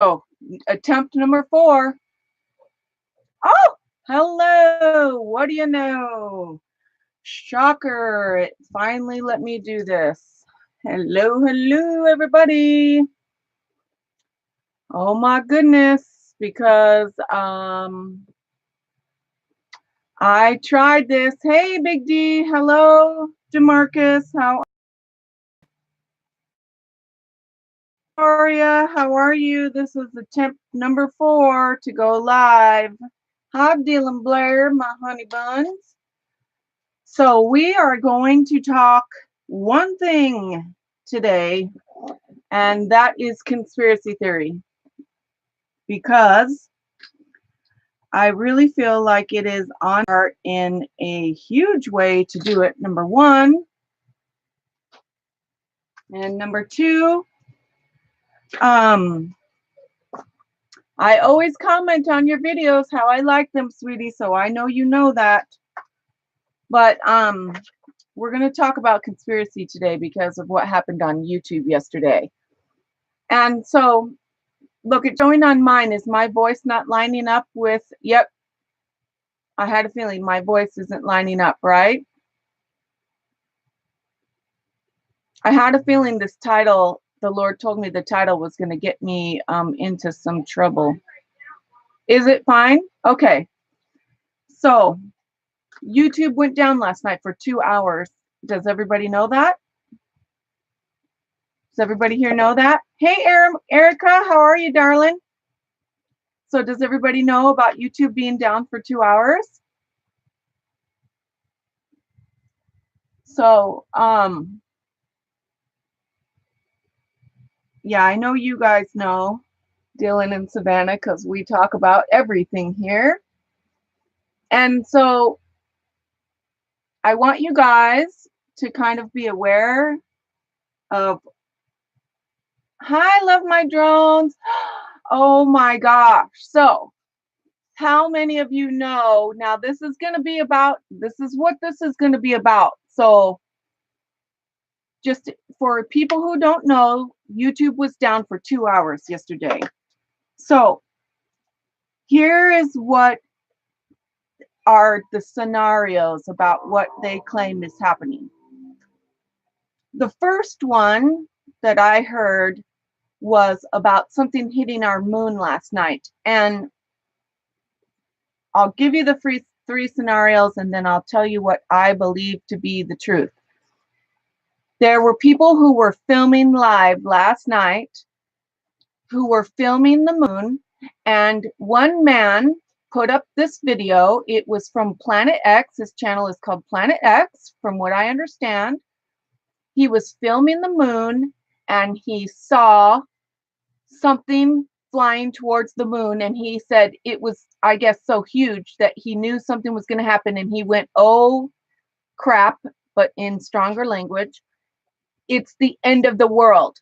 Oh, attempt number 4. Oh, hello. What do you know? Shocker. It finally let me do this. Hello, hello, everybody. Oh my goodness, because I tried this. Hey, Big D. Hello, Demarcus. How are you? How are you? This is attempt number 4 to go live. Hi, Dylan Blair, my honey buns. So we are going to talk one thing today, and that is conspiracy theory, because I really feel like it is on our in a huge way to do it. Number 1, and number 2, I always comment on your videos how I like them, sweetie, so I know you know that. But we're going to talk about conspiracy today because of what happened on YouTube yesterday. And so, look, it's showing on mine. Is my voice not lining up with, yep, I had a feeling my voice isn't lining up, right? I had a feeling this title, the Lord told me the title was going to get me into some trouble. Is it fine? Okay. So, YouTube went down last night for 2 hours. Does everybody know that? Does everybody here know that? Hey, Erica, how are you, darling? So does everybody know about YouTube being down for 2 hours? So, yeah, I know you guys know, Dylan and Savannah, because we talk about everything here. And so I want you guys to kind of be aware of, hi, love my drones. Oh my gosh. So how many of you know, now this is going to be about, this is what this is going to be about. So just for people who don't know, YouTube was down for 2 hours yesterday. So here is what are the scenarios about what they claim is happening. The first one that I heard was about something hitting our moon last night. And I'll give you the three scenarios, and then I'll tell you what I believe to be the truth. There were people who were filming live last night who were filming the moon, and one man put up this video. It was from Planet X. His channel is called Planet X, from what I understand. He was filming the moon, and he saw something flying towards the moon, and he said it was, I guess, so huge that he knew something was going to happen, and he went, oh crap, but in stronger language, it's the end of the world.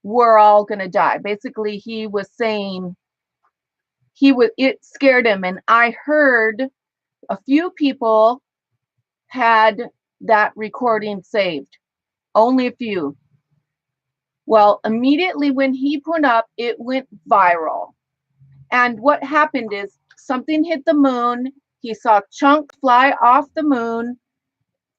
We're all going to die. Basically, he was saying it scared him. And I heard a few people had that recording saved, only a few. Well, immediately when he put up, it went viral. And what happened is something hit the moon. He saw chunks fly off the moon.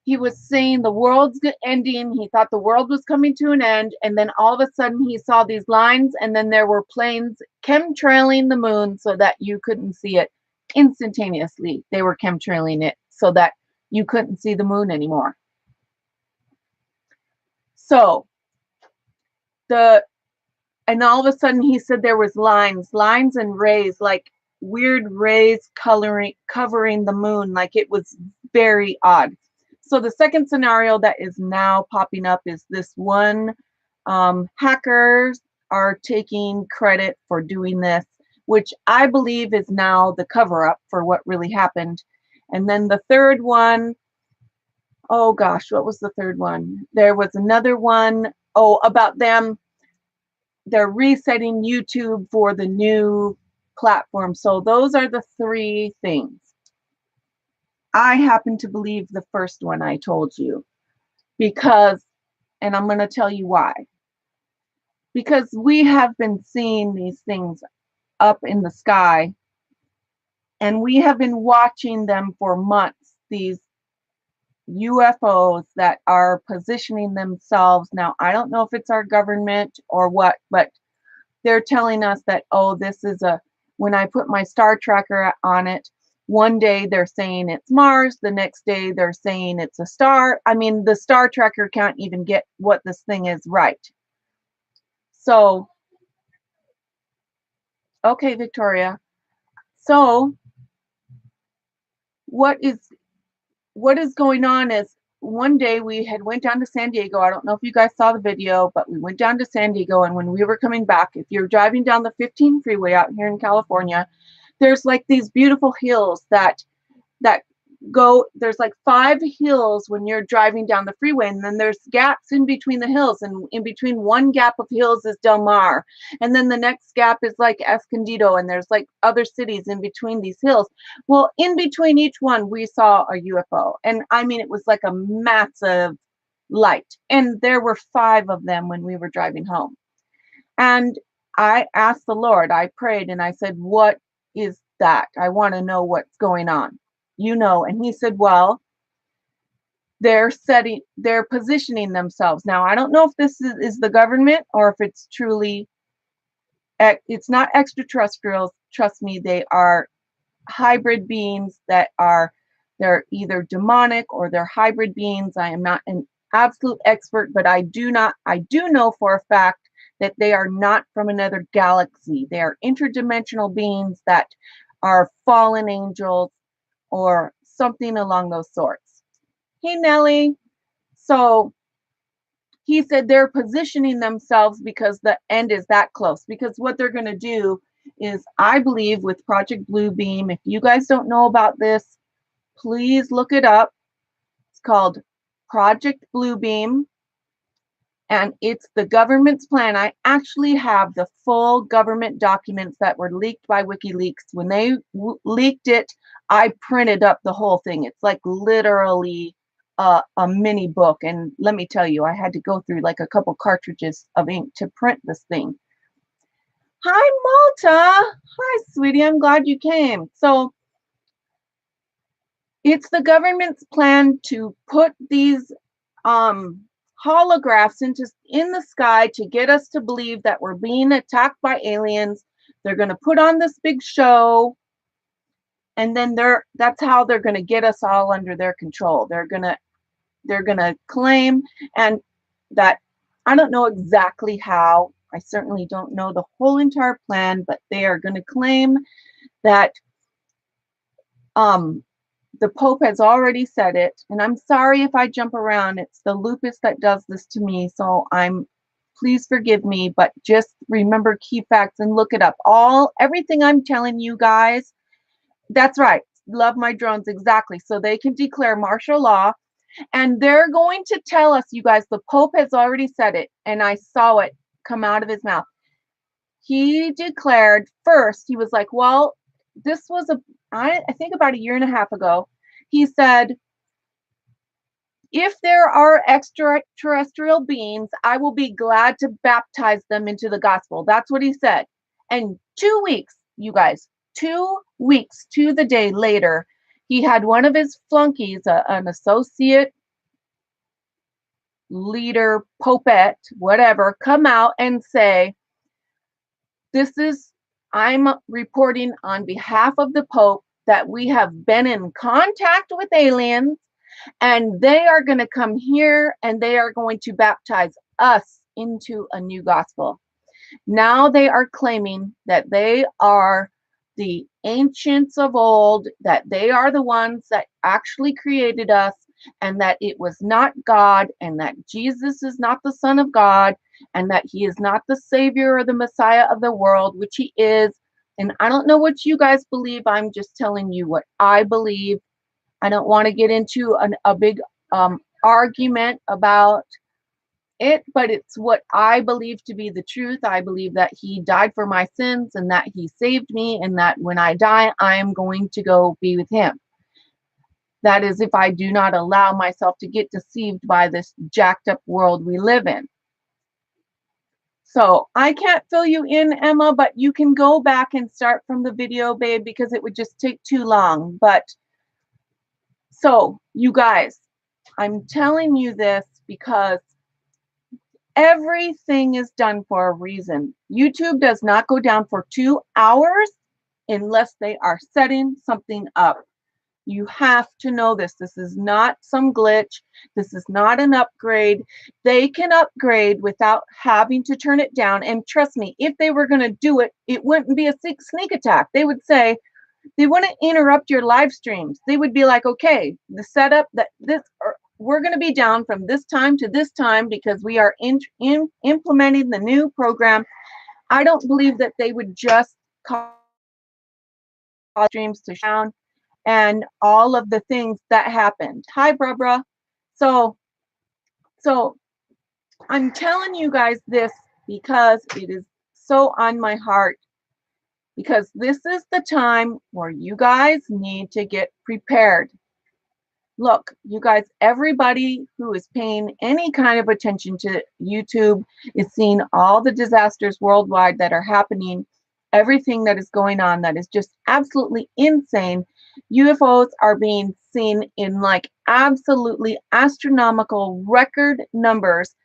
He was saying the world's ending. He thought the world was coming to an end. And then all of a sudden he saw these lines, and then there were planes chemtrailing the moon so that you couldn't see it instantaneously. They were chemtrailing it so that you couldn't see the moon anymore. So and all of a sudden he said there was lines and rays, like weird rays covering the moon, like it was very odd. So the second scenario that is now popping up is this one, hackers are taking credit for doing this, which I believe is now the cover-up for what really happened. And then the third one, oh gosh, what was the third one? There was another one, about them. They're resetting YouTube for the new platform. So those are the three things. I happen to believe the first one I told you, because, and I'm going to tell you why. because we have been seeing these things up in the sky, and we have been watching them for months, these UFOs that are positioning themselves. Now, I don't know if it's our government or what, but they're telling us that, oh, this is when I put my star tracker on it, one day they're saying it's Mars, the next day they're saying it's a star. I mean, the star tracker can't even get what this thing is right. So, okay, Victoria. So, what is going on is one day we had went down to San Diego. I don't know if you guys saw the video, but we went down to San Diego, and when we were coming back, if you're driving down the 15 freeway out here in California, there's like these beautiful hills that go, there's like 5 hills when you're driving down the freeway, and then there's gaps in between the hills, and in between one gap of hills is Del Mar, and then the next gap is like Escondido, and there's like other cities in between these hills. Well, in between each one we saw a UFO, and I mean it was like a massive light, and there were 5 of them when we were driving home. And I asked the Lord, I prayed, and I said, what is that? I want to know what's going on. And he said, well, they're positioning themselves. Now, I don't know if this is the government or if it's truly, it's not extraterrestrials. Trust me, they are hybrid beings they're either demonic or they're hybrid beings. I am not an absolute expert, but I do know for a fact that they are not from another galaxy. They are interdimensional beings that are fallen angels or something along those sorts. Hey, Nellie. So he said they're positioning themselves because the end is that close. Because what they're going to do is, I believe, with Project Bluebeam, if you guys don't know about this, please look it up. It's called Project Bluebeam, and it's the government's plan. I actually have the full government documents that were leaked by WikiLeaks. When they leaked it, I printed up the whole thing. It's like literally a mini book. And let me tell you, I had to go through like a couple cartridges of ink to print this thing. Hi, Malta. Hi, sweetie. I'm glad you came. So it's the government's plan to put these holographs in the sky to get us to believe that we're being attacked by aliens. They're going to put on this big show, and then that's how they're going to get us all under their control. They're going to claim, and that I don't know exactly how. I certainly don't know the whole entire plan, but they are going to claim that the Pope has already said it, and I'm sorry if I jump around. It's the lupus that does this to me, so please forgive me, but just remember key facts and look it up. Everything I'm telling you guys, that's right. Love my drones, exactly. So they can declare martial law, and they're going to tell us, you guys, the Pope has already said it, and I saw it come out of his mouth. He declared first, he was like, well, this was I think about 1.5 years ago, he said, if there are extraterrestrial beings, I will be glad to baptize them into the gospel. That's what he said. And 2 weeks, you guys, 2 weeks to the day later, he had one of his flunkies, an associate leader, popette, whatever, come out and say, I'm reporting on behalf of the Pope that we have been in contact with aliens, and they are going to come here and they are going to baptize us into a new gospel. Now they are claiming that they are the ancients of old, that they are the ones that actually created us, and that it was not God, and that Jesus is not the Son of God, and that he is not the Savior or the Messiah of the world, which he is. And I don't know what you guys believe. I'm just telling you what I believe. I don't want to get into a big argument about it, but it's what I believe to be the truth. I believe that he died for my sins and that he saved me, and that when I die, I am going to go be with him. That is, if I do not allow myself to get deceived by this jacked up world we live in. So I can't fill you in, Emma, but you can go back and start from the video, babe, because it would just take too long. But so you guys, I'm telling you this because everything is done for a reason. YouTube does not go down for 2 hours unless they are setting something up. You have to know this. This is not some glitch. This is not an upgrade. They can upgrade without having to turn it down. And trust me, if they were going to do it, it wouldn't be a sneak attack. They would say, they wouldn't interrupt your live streams. They would be like, okay, the setup that this, we're going to be down from this time to this time because we are implementing the new program. I don't believe that they would just call streams to down and all of the things that happened. Hi, Barbara. So I'm telling you guys this because it is so on my heart, because this is the time where you guys need to get prepared. Look, you guys, everybody who is paying any kind of attention to YouTube is seeing all the disasters worldwide that are happening, everything that is going on that is just absolutely insane. UFOs are being seen in like absolutely astronomical record numbers.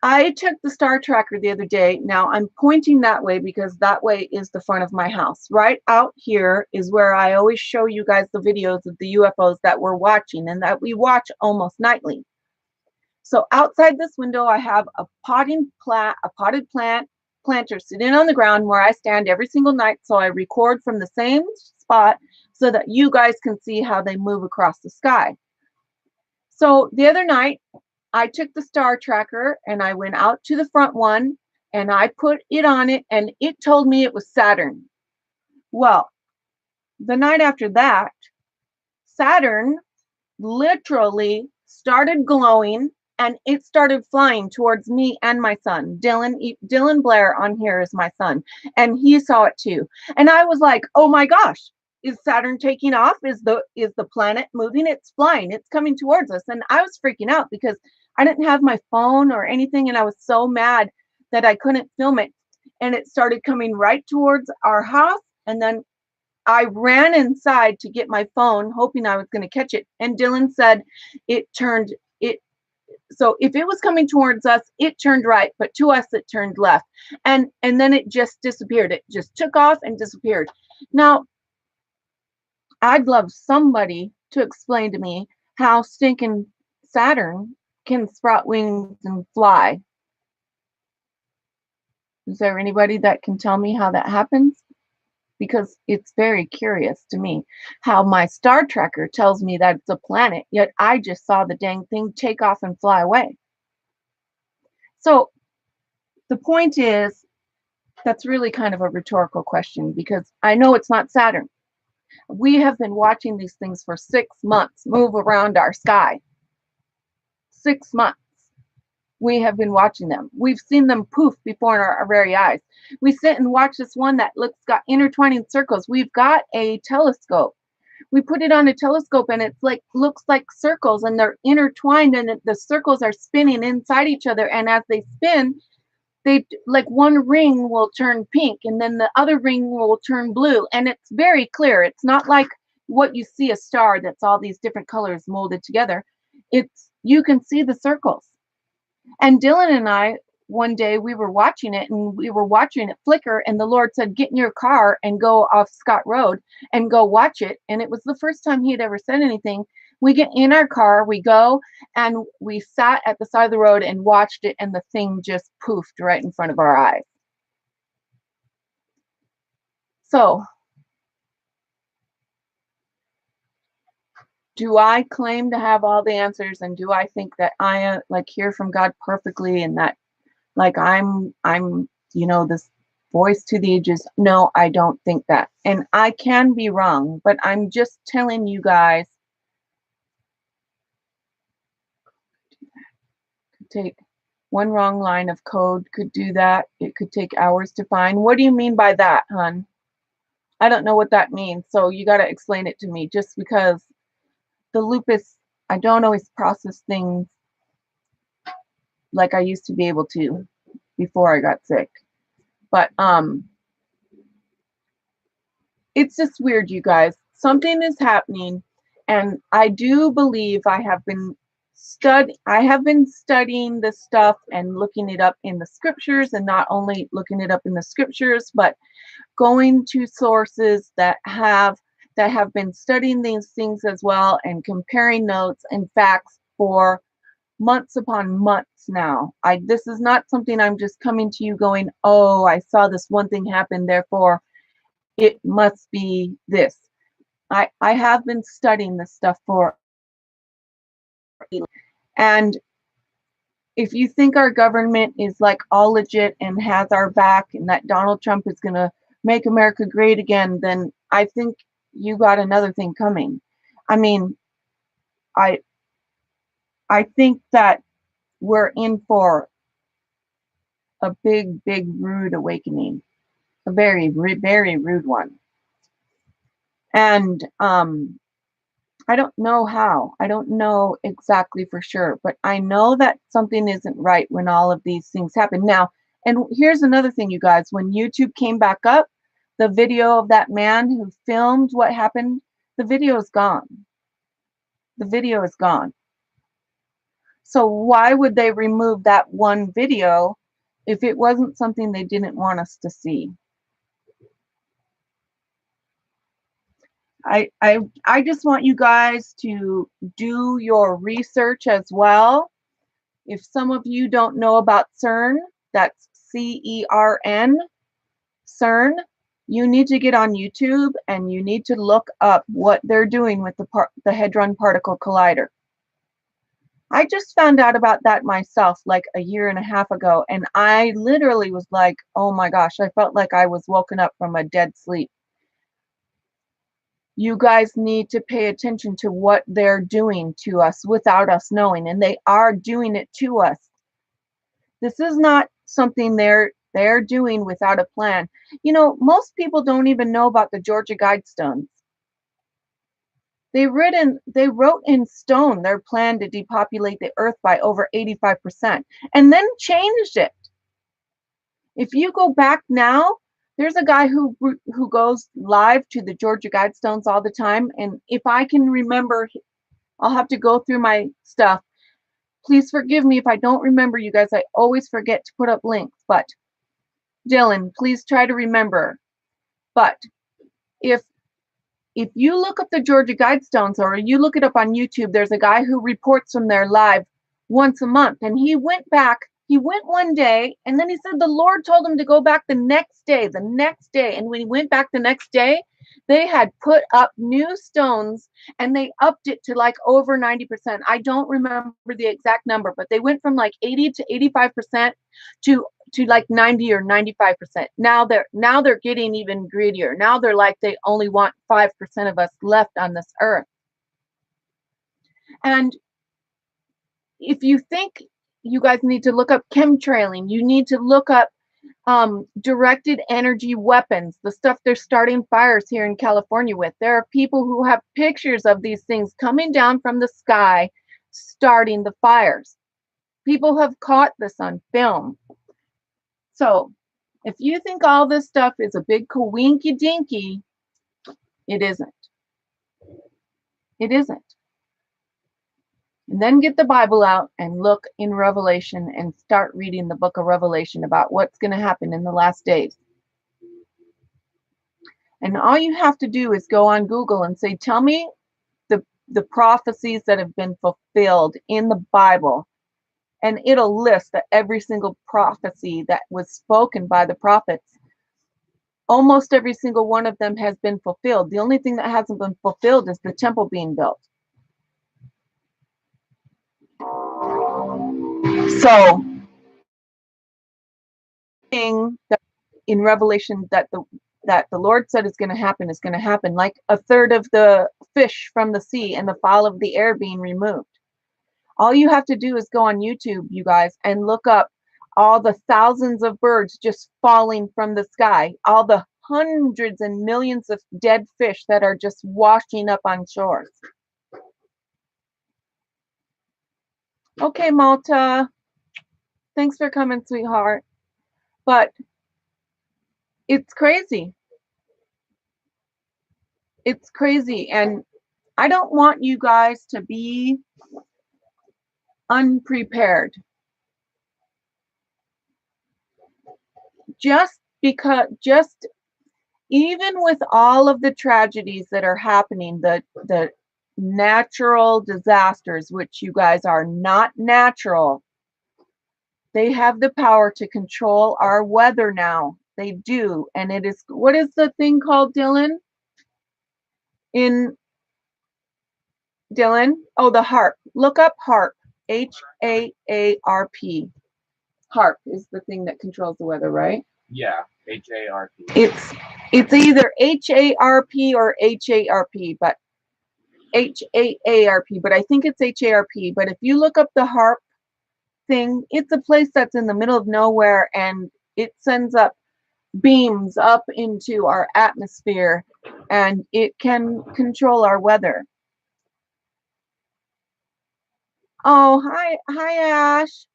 I took the star tracker the other day. Now I'm pointing that way because that way is the front of my house. Right out here is where I always show you guys the videos of the UFOs that we're watching and that we watch almost nightly. So outside this window, I have a potted planter sitting on the ground where I stand every single night. So I record from the same spot so that you guys can see how they move across the sky. So the other night, I took the star tracker and I went out to the front one and I put it on it and it told me it was Saturn. Well, the night after that, Saturn literally started glowing and it started flying towards me and my son. Dylan Blair on here is my son, and he saw it too. And I was like, oh my gosh, is Saturn taking off? Is the planet moving? It's flying. It's coming towards us. And I was freaking out because I didn't have my phone or anything, and I was so mad that I couldn't film it. And it started coming right towards our house, and then I ran inside to get my phone, hoping I was going to catch it. And Dylan said it turned it. So if it was coming towards us, it turned right, but to us, it turned left. And then it just disappeared. It just took off and disappeared. Now, I'd love somebody to explain to me how stinking Saturn can sprout wings and fly. Is there anybody that can tell me how that happens? Because it's very curious to me how my star tracker tells me that it's a planet, yet I just saw the dang thing take off and fly away. So the point is, that's really kind of a rhetorical question because I know it's not Saturn. We have been watching these things for 6 months move around our sky. 6 months. We have been watching them. We've seen them poof before our very eyes. We sit and watch this one that got intertwining circles. We've got a telescope. We put it on a telescope and it's like looks like circles and they're intertwined and the circles are spinning inside each other. And as they spin, they like one ring will turn pink and then the other ring will turn blue. And it's very clear. It's not like what you see a star that's all these different colors molded together. You can see the circles. And Dylan and I, one day we were watching it and we were watching it flicker and the Lord said, get in your car and go off Scott Road and go watch it. And it was the first time he had ever said anything. We get in our car, we go and we sat at the side of the road and watched it and the thing just poofed right in front of our eyes. So, do I claim to have all the answers and do I think that I like hear from God perfectly and that like I'm this voice to the ages? No, I don't think that. And I can be wrong, but I'm just telling you guys, could take one wrong line of code could do that. It could take hours to find. What do you mean by that, hon? I don't know what that means. So you got to explain it to me, just because the lupus, I don't always process things like I used to be able to, before I got sick. But it's just weird, you guys. Something is happening, and I do believe I have been studying this stuff and looking it up in the scriptures, and not only looking it up in the scriptures, but going to sources that have been studying these things as well, and comparing notes and facts for months upon months now. This is not something I'm just coming to you going, oh, I saw this one thing happen, therefore it must be this. I have been studying this stuff for, and if you think our government is like all legit and has our back and that Donald Trump is going to make America great again, then I think you got another thing coming. I mean, I think that we're in for a big, rude awakening, a very, very rude one. And I don't know how. I don't know exactly for sure, but I know that something isn't right when all of these things happen. Now, and here's another thing, you guys. When YouTube came back up, the video of that man who filmed what happened, the video is gone. The video is gone. So why would they remove that one video if it wasn't something they didn't want us to see? I just want you guys to do your research as well. If some of you don't know about CERN, that's CERN, CERN, you need to get on YouTube and you need to look up what they're doing with the Hadron Particle Collider. I just found out about that myself like a year and a half ago, and I literally was like, oh my gosh, I felt like I was woken up from a dead sleep. You guys need to pay attention to what they're doing to us without us knowing, and they are doing it to us. This is not something they're doing without a plan. You know, most people don't even know about the Georgia Guidestones. They wrote in stone their plan to depopulate the earth by over 85%, and then changed it. If you go back now, there's a guy who goes live to the Georgia Guidestones all the time, and if I can remember, I'll have to go through my stuff. Please forgive me if I don't remember, you guys. I always forget to put up links, but Dylan, please try to remember. But if you look up the Georgia Guidestones, or you look it up on YouTube, there's a guy who reports from there live once a month, and he went back. He went one day, and then he said the Lord told him to go back the next day. And when he went back the next day, they had put up new stones, and they upped it to like over 90%. I don't remember the exact number, but they went from like 80 to 85% to like 90 or 95%. Now they're getting even greedier. Now they're like, they only want 5% of us left on this earth. And if you think, you guys need to look up chemtrailing, you need to look up directed energy weapons, the stuff they're starting fires here in California with. There are people who have pictures of these things coming down from the sky, starting the fires. People have caught this on film. So if you think all this stuff is a big coinky dinky, it isn't. It isn't. And then get the Bible out and look in Revelation and start reading the book of Revelation about what's going to happen in the last days. And all you have to do is go on Google and say, tell me the prophecies that have been fulfilled in the Bible. And it'll list that every single prophecy that was spoken by the prophets, almost every single one of them has been fulfilled. The only thing that hasn't been fulfilled is the temple being built. So, in Revelation that the Lord said is going to happen, like a third of the fish from the sea and the fowl of the air being removed. All you have to do is go on YouTube, you guys, and look up all the thousands of birds just falling from the sky, all the hundreds and millions of dead fish that are just washing up on shores. Okay, Malta. Thanks for coming, sweetheart. But it's crazy. It's crazy. And I don't want you guys to be unprepared. Just even with all of the tragedies that are happening, the natural disasters, which you guys are not natural, they have the power to control our weather now. They do. And it is, what is the thing called, Dylan? Dylan? Oh, the HAARP. Look up HAARP. HAARP. HAARP is the thing that controls the weather, right? Yeah, HARP. It's either HARP or HARP, but HAARP, but I think it's HARP. But if you look up the HAARP thing, it's a place that's in the middle of nowhere, and it sends up beams up into our atmosphere, and it can control our weather. Oh, hi Ash.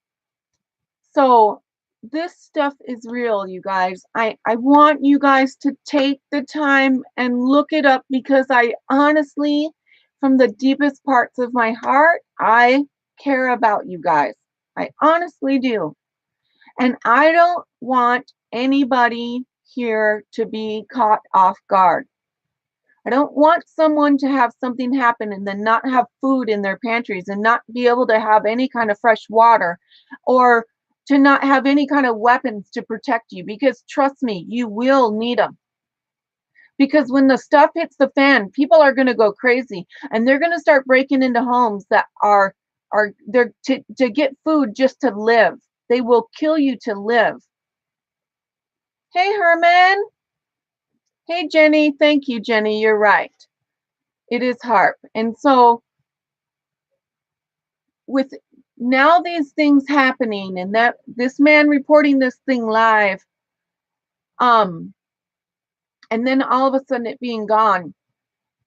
So this stuff is real, you guys. I want you guys to take the time and look it up, because I honestly, from the deepest parts of my heart, I care about you guys. I honestly do. And I don't want anybody here to be caught off guard. I don't want someone to have something happen and then not have food in their pantries and not be able to have any kind of fresh water, or to not have any kind of weapons to protect you, because trust me, you will need them. Because when the stuff hits the fan, people are going to go crazy, and they're going to start breaking into homes that are there to get food just to live. They will kill you to live. Hey, Herman. Hey, Jenny. Thank you, Jenny. You're right. It is HAARP. And so with now these things happening, and that this man reporting this thing live, and then all of a sudden it being gone,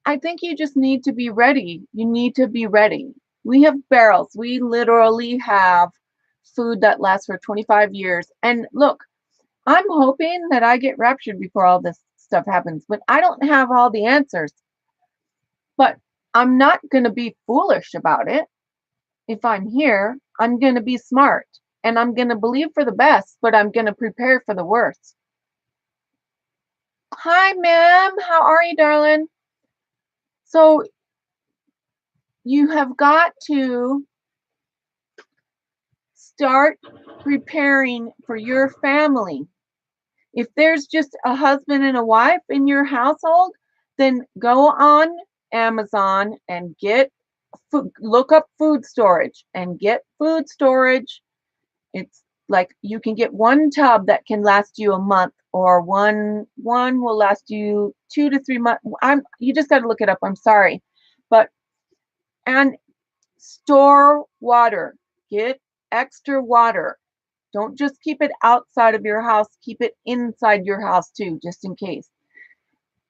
I think you just need to be ready. You need to be ready. We have barrels. We literally have food that lasts for 25 years. And look, I'm hoping that I get raptured before all this stuff happens, but I don't have all the answers. But I'm not going to be foolish about it. If I'm here, I'm going to be smart, and I'm going to believe for the best, but I'm going to prepare for the worst. Hi, ma'am. How are you, darling? So you have got to start preparing for your family. If there's just a husband and a wife in your household, then go on Amazon and look up food storage and get food storage. It's like you can get one tub that can last you a month, or one will last you 2 to 3 months. You just got to look it up. I'm sorry. And store water. Get extra water. Don't just keep it outside of your house. Keep it inside your house too, just in case.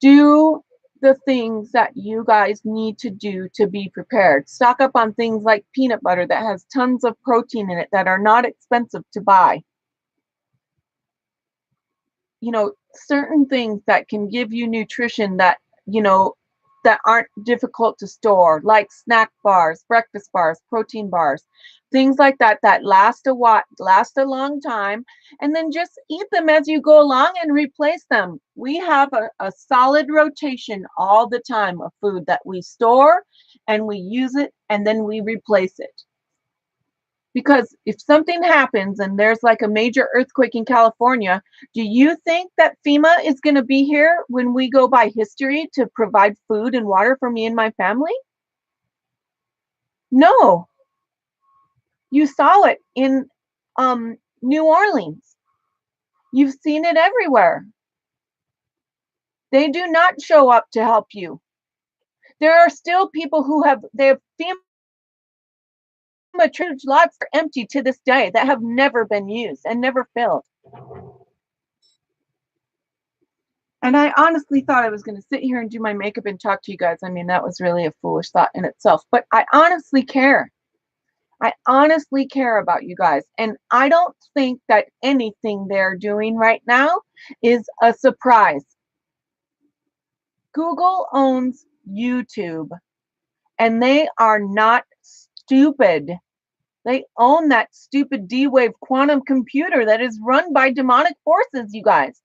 Do the things that you guys need to do to be prepared. Stock up on things like peanut butter that has tons of protein in it, that are not expensive to buy. Certain things that can give you nutrition that aren't difficult to store, like snack bars, breakfast bars, protein bars, things like that last a long time, and then just eat them as you go along and replace them. We have a solid rotation all the time of food that we store, and we use it, and then we replace it. Because if something happens and there's like a major earthquake in California, do you think that FEMA is going to be here when we go by history to provide food and water for me and my family? No. You saw it in New Orleans. You've seen it everywhere. They do not show up to help you. There are still people who have FEMA lots are empty to this day that have never been used and never filled. And I honestly thought I was going to sit here and do my makeup and talk to you guys. I mean, that was really a foolish thought in itself. But I honestly care. I honestly care about you guys. And I don't think that anything they're doing right now is a surprise. Google owns YouTube, and they are not stupid. They own that stupid D-Wave quantum computer that is run by demonic forces, you guys.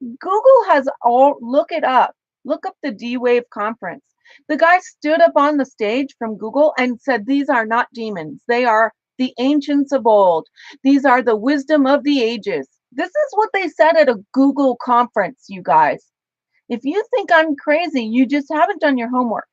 Google has all, look it up. Look up the D-Wave conference. The guy stood up on the stage from Google and said, these are not demons. They are the ancients of old. These are the wisdom of the ages. This is what they said at a Google conference, you guys. If you think I'm crazy, you just haven't done your homework.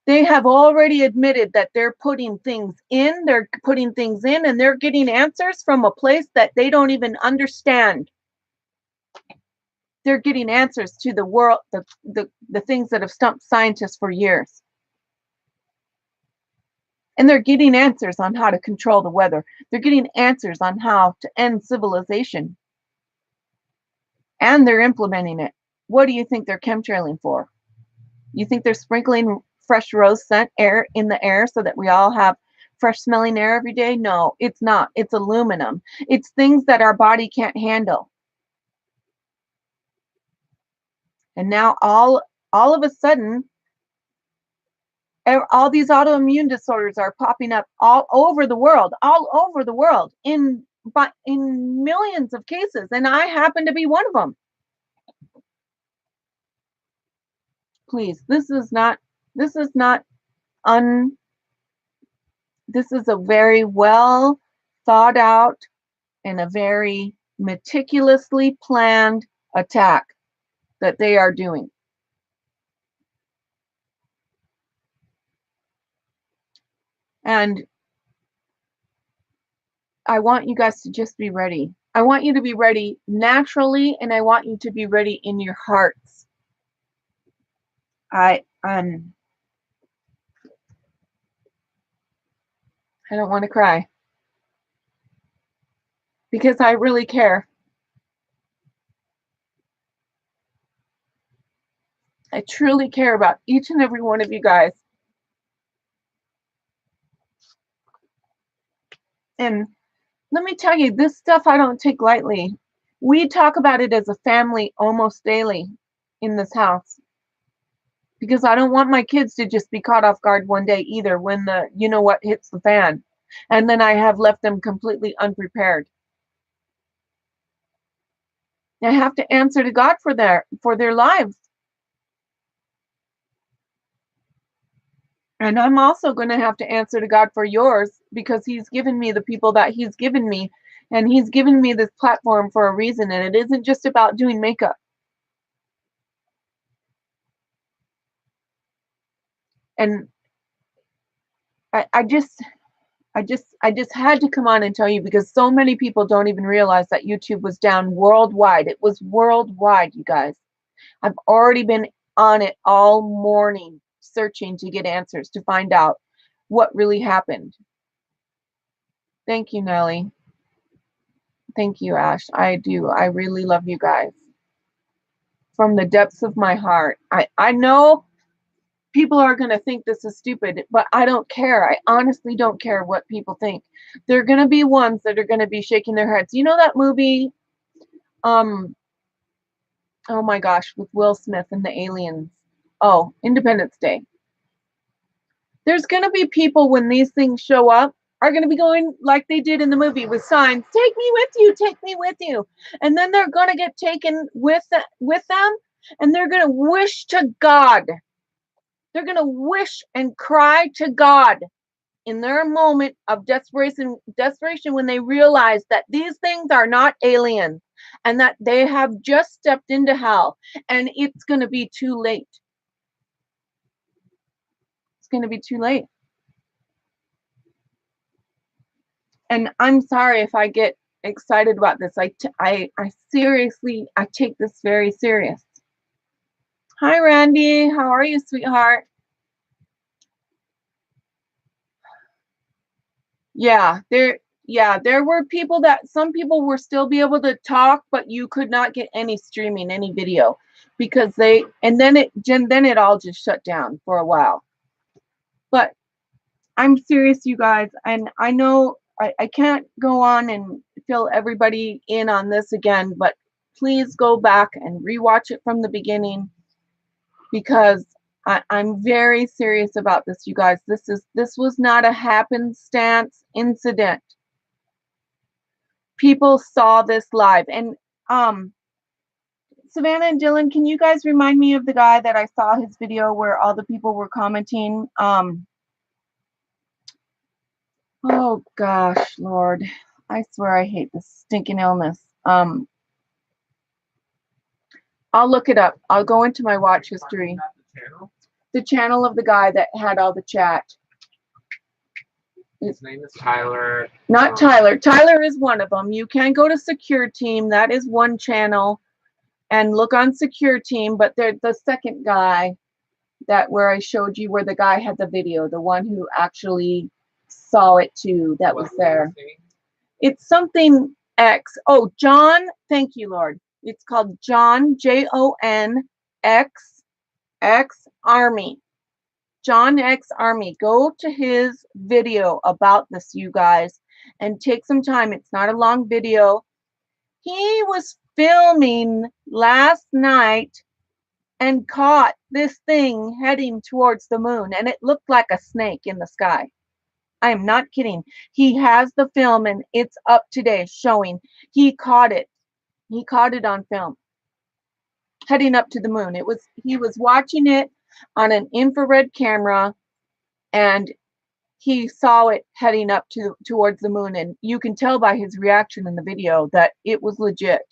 They have already admitted that they're putting things in, and they're getting answers from a place that they don't even understand. They're getting answers to the world, the things that have stumped scientists for years. And they're getting answers on how to control the weather. They're getting answers on how to end civilization. And they're implementing it. What do you think they're chemtrailing for? You think they're sprinkling fresh rose scent air in the air so that we all have fresh smelling air every day? No, it's not. It's aluminum. It's things that our body can't handle. And now all of a sudden, all these autoimmune disorders are popping up all over the world, in millions of cases, and I happen to be one of them. Please, this is a very well thought out and a very meticulously planned attack that they are doing. And I want you guys to just be ready. I want you to be ready naturally, and I want you to be ready in your hearts. I don't want to cry because I really care. I truly care about each and every one of you guys. And let me tell you, this stuff I don't take lightly. We talk about it as a family almost daily in this house, because I don't want my kids to just be caught off guard one day either when the you know what hits the fan, and then I have left them completely unprepared. I have to answer to God for their lives. And I'm also going to have to answer to God for yours, because he's given me the people that he's given me, and he's given me this platform for a reason, and it isn't just about doing makeup. And I just had to come on and tell you, because so many people don't even realize that YouTube was down worldwide. It was worldwide, you guys. I've already been on it all morning searching to get answers, to find out what really happened. Thank you, Nellie. Thank you, Ash. I do. I really love you guys. From the depths of my heart. I know people are going to think this is stupid, but I don't care. I honestly don't care what people think. There are going to be ones that are going to be shaking their heads. You know that movie, oh my gosh, with Will Smith and the aliens? Oh, Independence Day. There's going to be people, when these things show up, are going to be going like they did in the movie with signs, take me with you, take me with you. And then they're going to get taken with them, and they're going to wish to God. They're going to wish and cry to God in their moment of desperation when they realize that these things are not aliens and that they have just stepped into hell, and it's going to be too late. It's going to be too late. And I'm sorry if I get excited about this. I seriously, I take this very serious. Hi, Randy. How are you, sweetheart? Yeah, there were people that some people were still be able to talk, but you could not get any streaming, any video, because then it all just shut down for a while. But I'm serious, you guys, and I know I can't go on and fill everybody in on this again, but please go back and rewatch it from the beginning, because I'm very serious about this, you guys. This was not a happenstance incident. People saw this live. And Savannah and Dylan, can you guys remind me of the guy that I saw his video where all the people were commenting? Oh gosh, Lord, I swear I hate this stinking illness. I'll look it up. I'll go into my watch history. The channel of the guy that had all the chat. His name is Tyler. Not Tyler. Tyler is one of them. You can go to Secure Team. That is one channel. And look on Secure Team. But they're the second guy that where I showed you where the guy had the video. The one who actually saw it too. That was there. It's something X. Oh, John. Thank you, Lord. It's called John, Jon X Army. John X Army. Go to his video about this, you guys, and take some time. It's not a long video. He was filming last night and caught this thing heading towards the moon, and it looked like a snake in the sky. I am not kidding. He has the film, and it's up today showing he caught it. He caught it on film heading up to the moon. He was watching it on an infrared camera, and he saw it heading up towards the moon, and you can tell by his reaction in the video that it was legit.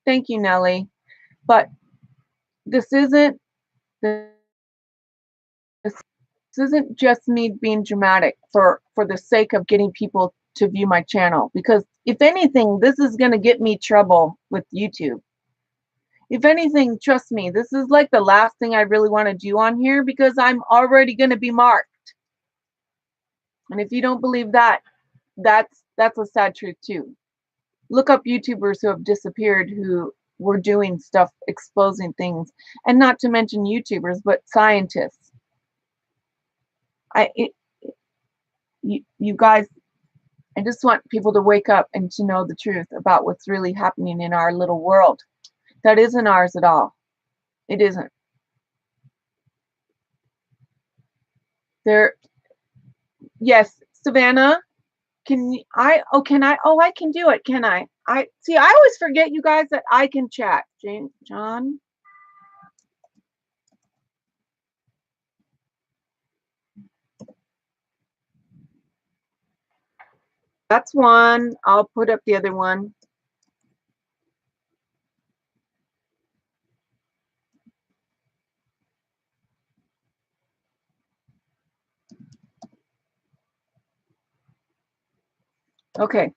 Thank you, Nellie. But this isn't just me being dramatic for the sake of getting people to view my channel, because if anything, this is going to get me trouble with YouTube. If anything, trust me, this is like the last thing I really want to do on here, because I'm already going to be marked. And if you don't believe that, that's a sad truth too. Look up YouTubers who have disappeared, who were doing stuff, exposing things, and not to mention YouTubers, but scientists. You guys, I just want people to wake up and to know the truth about what's really happening in our little world. That isn't ours at all. It isn't. Yes, Savannah, I can do it, can I? I always forget, you guys, that I can chat. John. That's one. I'll put up the other one. Okay.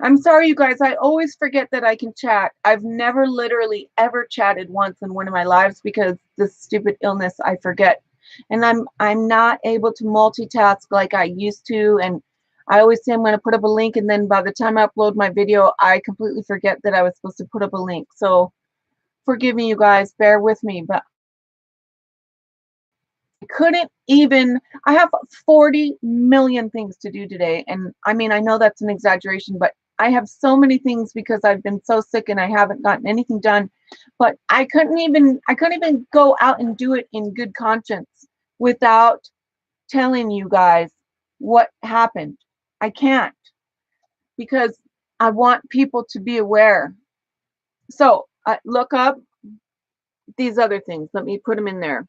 I'm sorry, you guys. I always forget that I can chat. I've never literally ever chatted once in one of my lives because this stupid illness, I forget. And I'm not able to multitask like I used to. And I always say I'm going to put up a link, and then by the time I upload my video, I completely forget that I was supposed to put up a link. So forgive me, you guys. Bear with me. But I have 40 million things to do today. And I mean, I know that's an exaggeration, but I have so many things because I've been so sick and I haven't gotten anything done. But I couldn't even go out and do it in good conscience without telling you guys what happened. I can't, because I want people to be aware. So look up these other things. Let me put them in there.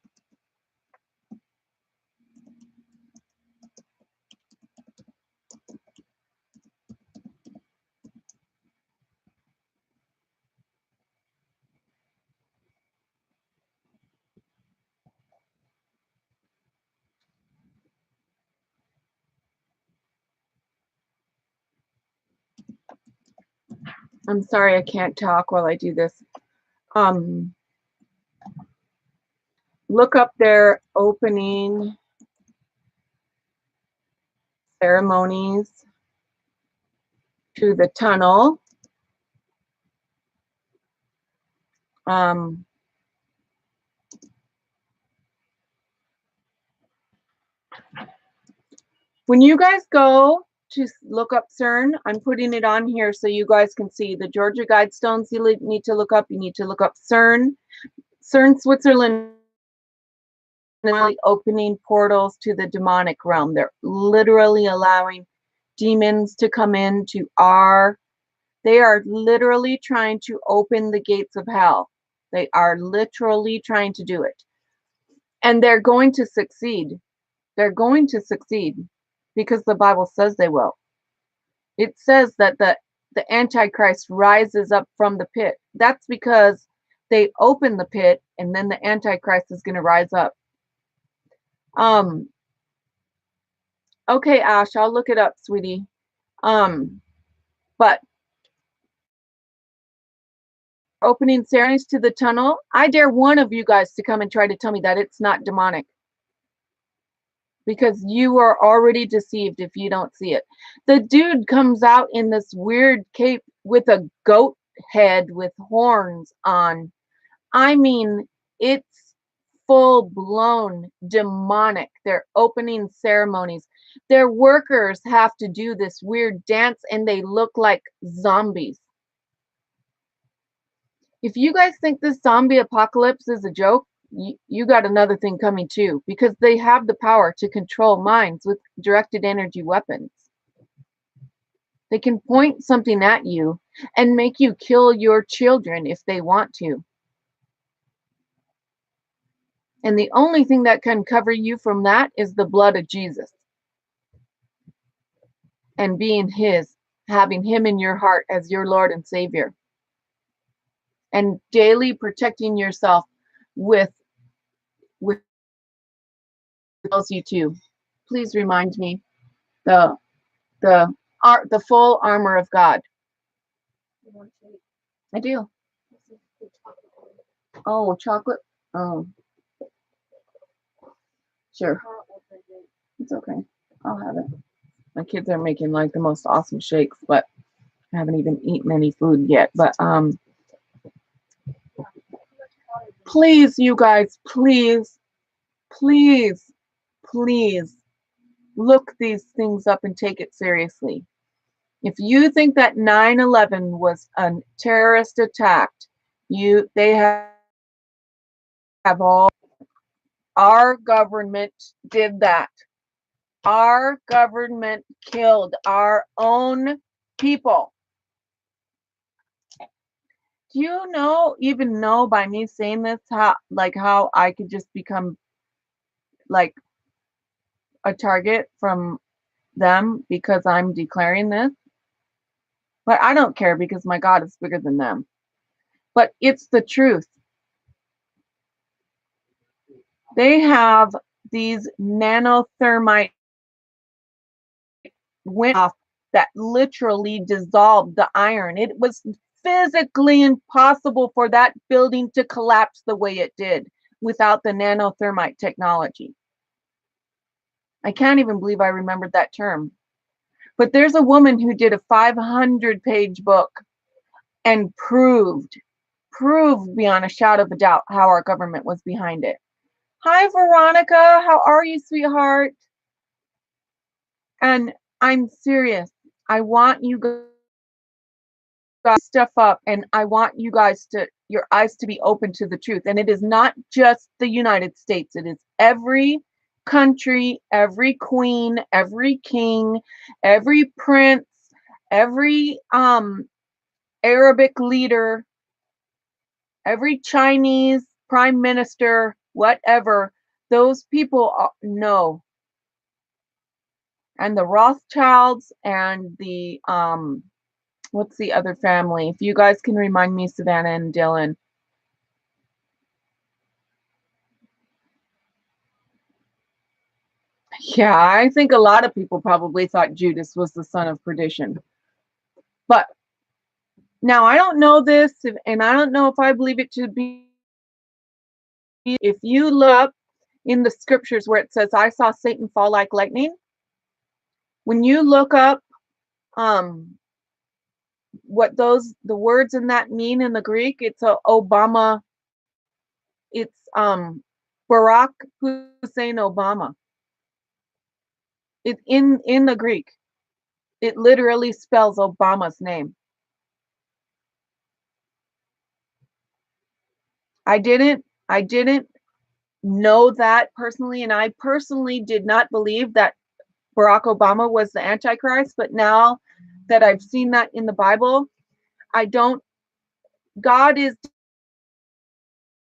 I'm sorry I can't talk while I do this. Look up their opening ceremonies to the tunnel. When you guys go to look up CERN, I'm putting it on here so you guys can see the Georgia Guidestones you need to look up. You need to look up CERN. CERN, Switzerland, is opening portals to the demonic realm. They're literally allowing demons to come into they are literally trying to open the gates of hell. They are literally trying to do it. And they're going to succeed. They're going to succeed because the Bible says they will. It says that the Antichrist rises up from the pit. That's because they open the pit and then the Antichrist is going to rise up. Okay, Ash, I'll look it up, sweetie. But opening ceremonies to the tunnel, I dare one of you guys to come and try to tell me that it's not demonic. Because you are already deceived if you don't see it. The dude comes out in this weird cape with a goat head with horns on. I mean, it's full-blown demonic. They're opening ceremonies. Their workers have to do this weird dance and they look like zombies. If you guys think this zombie apocalypse is a joke, you got another thing coming too, because they have the power to control minds with directed energy weapons. They can point something at you and make you kill your children if they want to. And the only thing that can cover you from that is the blood of Jesus. And being his, having him in your heart as your Lord and Savior. And daily protecting yourself with tells you to. Please remind me the full armor of God. I do. Oh, chocolate. Oh, sure. It's okay. I'll have it. My kids are making like the most awesome shakes, but I haven't even eaten any food yet. But please, you guys, please, please, please look these things up and take it seriously. If you think that 9/11 was a terrorist attack, they have all. Our government did that. Our government killed our own people. Do you even know by me saying this how I could just become like a target from them because I'm declaring this? But I don't care because my God is bigger than them. But it's the truth. They have these nanothermite went off that literally dissolved the iron. It was physically impossible for that building to collapse the way it did without the nanothermite technology. I can't even believe I remembered that term. But there's a woman who did a 500-page book and proved beyond a shadow of a doubt how our government was behind it. Hi, Veronica. How are you, sweetheart? And I'm serious. I want you guys stuff up, and I want you guys your eyes to be open to the truth. And it is not just the United States. It is every country, every queen, every king, every prince, every Arabic leader, every Chinese prime minister, whatever. Those people know. And the Rothschilds and the what's the other family? If you guys can remind me, Savannah and Dylan. Yeah, I think a lot of people probably thought Judas was the son of perdition. But now I don't know this, and I don't know if I believe it to be. If you look in the scriptures where it says, I saw Satan fall like lightning, when you look up what the words in that mean in the Greek, it's Obama. It's Barack Hussein Obama. In the Greek, it literally spells Obama's name. I didn't know that personally, and I personally did not believe that Barack Obama was the Antichrist, but now that I've seen that in the Bible, I don't. God is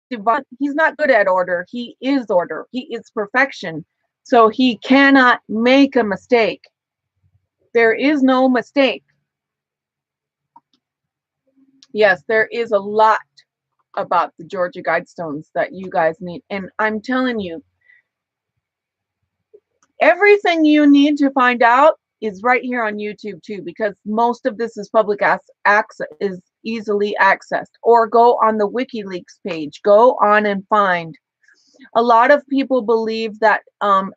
divine. He's not good at order. He is order. He is perfection. So he cannot make a mistake. There is no mistake. Yes, there is a lot about the Georgia Guidestones that you guys need. And I'm telling you, everything you need to find out is right here on YouTube too, because most of this is public access, is easily accessed. Or go on the WikiLeaks page. Go on and find. A lot of people believe that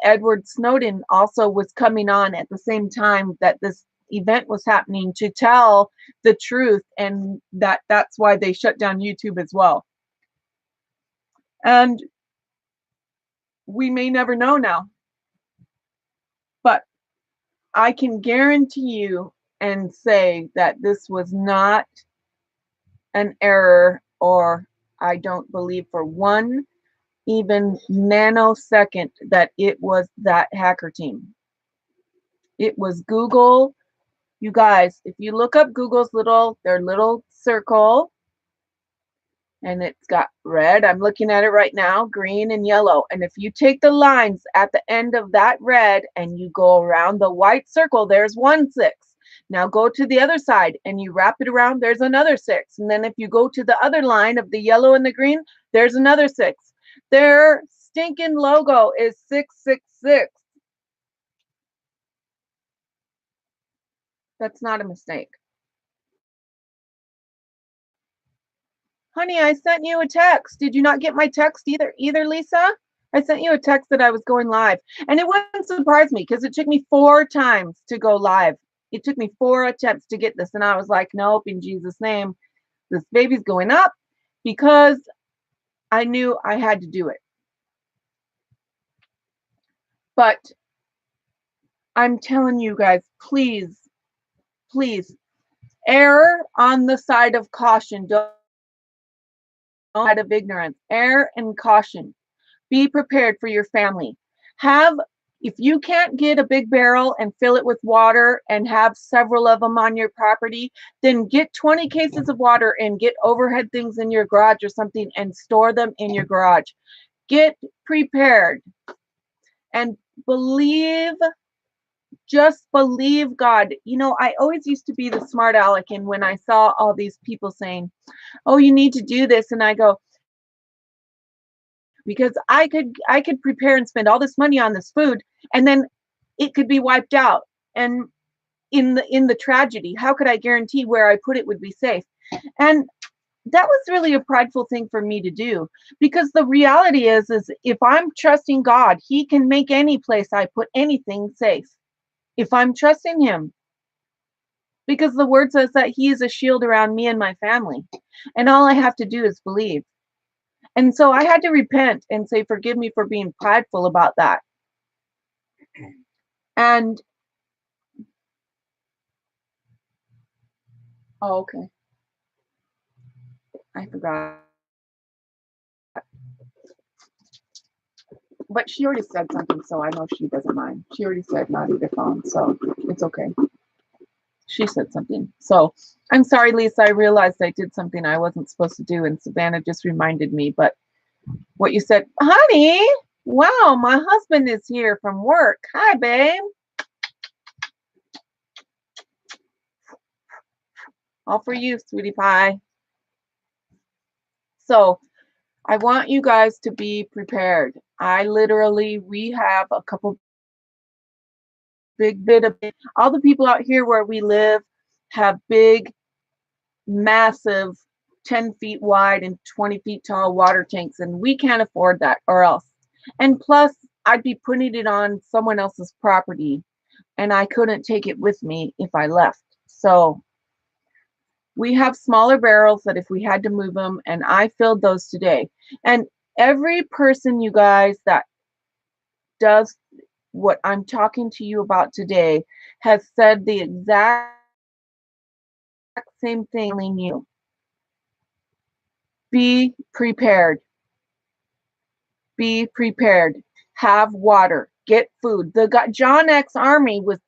Edward Snowden also was coming on at the same time that this event was happening to tell the truth, and that's why they shut down YouTube as well. And we may never know now, but I can guarantee you and say that this was not an error, or I don't believe for one even nanosecond that it was that hacker team. It was Google. You guys, if you look up Google's their little circle, and it's got red, I'm looking at it right now, green and yellow. And if you take the lines at the end of that red and you go around the white circle, there's 1 6. Now go to the other side and you wrap it around, there's another 6. And then if you go to the other line of the yellow and the green, there's another 6. Their stinking logo is 666. That's not a mistake. Honey, I sent you a text. Did you not get my text either, Lisa? I sent you a text that I was going live. And it wouldn't surprise me because it took me 4 times to go live. It took me 4 attempts to get this. And I was like, nope, in Jesus' name, this baby's going up, because I knew I had to do it. But I'm telling you guys, please, please, err on the side of caution. Don't out of ignorance. Err and caution. Be prepared for your family. If you can't get a big barrel and fill it with water and have several of them on your property, then get 20 cases of water and get overhead things in your garage or something and store them in your garage. Get prepared and just believe God. You know, I always used to be the smart aleck, and when I saw all these people saying, oh, you need to do this, and I go, because I could prepare and spend all this money on this food, and then it could be wiped out. And in the tragedy, how could I guarantee where I put it would be safe? And that was really a prideful thing for me to do, because the reality is if I'm trusting God, he can make any place I put anything safe. If I'm trusting him, because the word says that he is a shield around me and my family, and all I have to do is believe. And so I had to repent and say, forgive me for being prideful about that. And, oh, okay. I forgot. But she already said something, so I know she doesn't mind. She already said not either phone, so it's okay. She said something. So I'm sorry, Lisa. I realized I did something I wasn't supposed to do, and Savannah just reminded me. But what you said, honey, wow, my husband is here from work. Hi, babe. All for you, sweetie pie. So I want you guys to be prepared. We have a couple all the people out here where we live have big, massive 10 feet wide and 20 feet tall water tanks, and we can't afford that or else. And plus, I'd be putting it on someone else's property, and I couldn't take it with me if I left. So we have smaller barrels that if we had to move them, and I filled those today. And every person, you guys, that does what I'm talking to you about today, has said the exact same thing telling you. Be prepared. Be prepared. Have water. Get food. John X Army was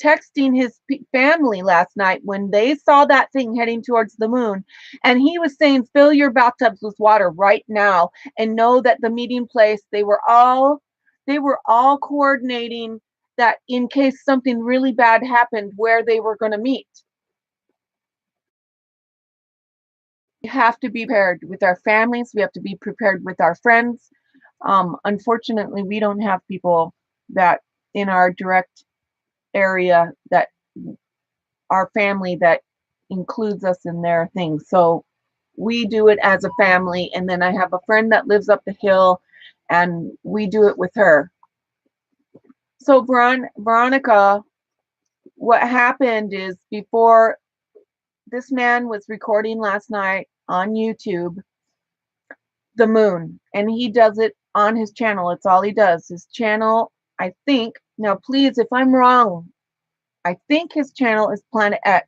texting his family last night when they saw that thing heading towards the moon, and he was saying, fill your bathtubs with water right now, and know that the meeting place, they were all coordinating that in case something really bad happened, where they were going to meet. We have to be prepared with our families. We have to be prepared with our friends. Unfortunately, we don't have people that in our direct area, that our family, that includes us in their things. So we do it as a family. And then I have a friend that lives up the hill, and we do it with her. So Veronica, what happened is, before, this man was recording last night on YouTube the moon, and he does it on his channel. It's all he does. His channel, I think, now please, if I'm wrong, I think his channel is Planet X.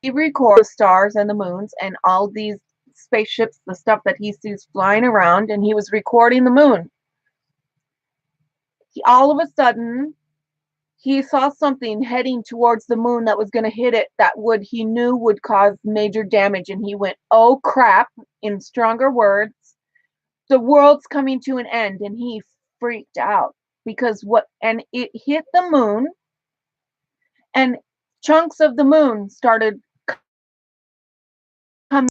He records the stars and the moons and all these spaceships, the stuff that he sees flying around, and he was recording the moon. All of a sudden, he saw something heading towards the moon that was going to hit it, that he knew would cause major damage, and he went, oh crap, in stronger words, the world's coming to an end. And he freaked out because it hit the moon, and chunks of the moon started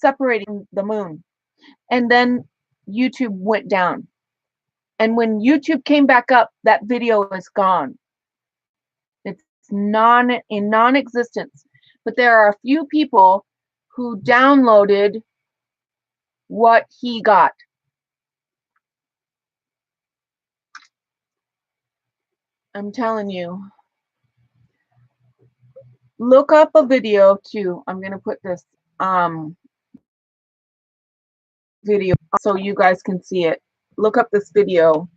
separating the moon, and then YouTube went down, and when YouTube came back up, that video is gone. It's in non-existence. But there are a few people who downloaded what he got. I'm telling you. Look up a video too. I'm going to put this video so you guys can see it. Look up this video.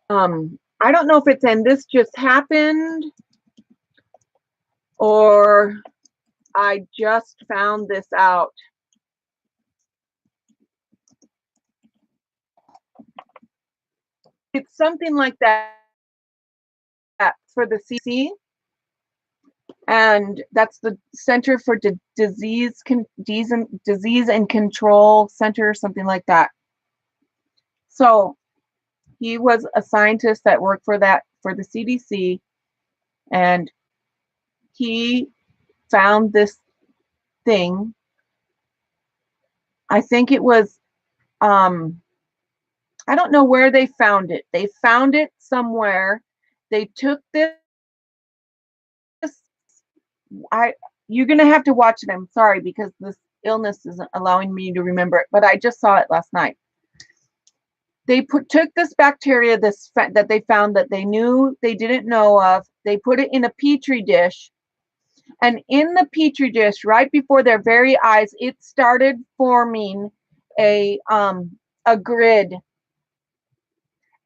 I don't know if it's in This Just Happened, or I just found this out. It's something like that for the CDC, and that's the Center for Disease and Control Center, something like that. So he was a scientist that worked for the CDC, and he found this thing. I think it was, I don't know where they found it. They found it somewhere. They took this. You're gonna have to watch them. Sorry, because this illness isn't allowing me to remember it. But I just saw it last night. They took this bacteria, that they found, that they didn't know of. They put it in a petri dish, and in the petri dish, right before their very eyes, it started forming a grid.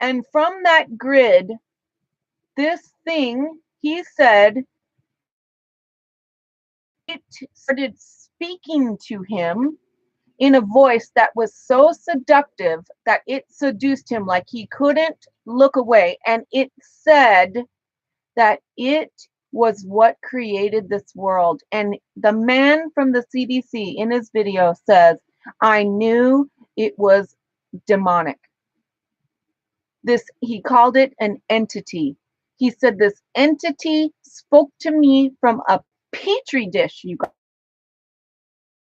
And from that grid, this thing, he said, it started speaking to him in a voice that was so seductive that it seduced him, like he couldn't look away. And it said that it was what created this world. And the man from the CDC in his video says, I knew it was demonic. He called it an entity. He said this entity spoke to me from a petri dish, you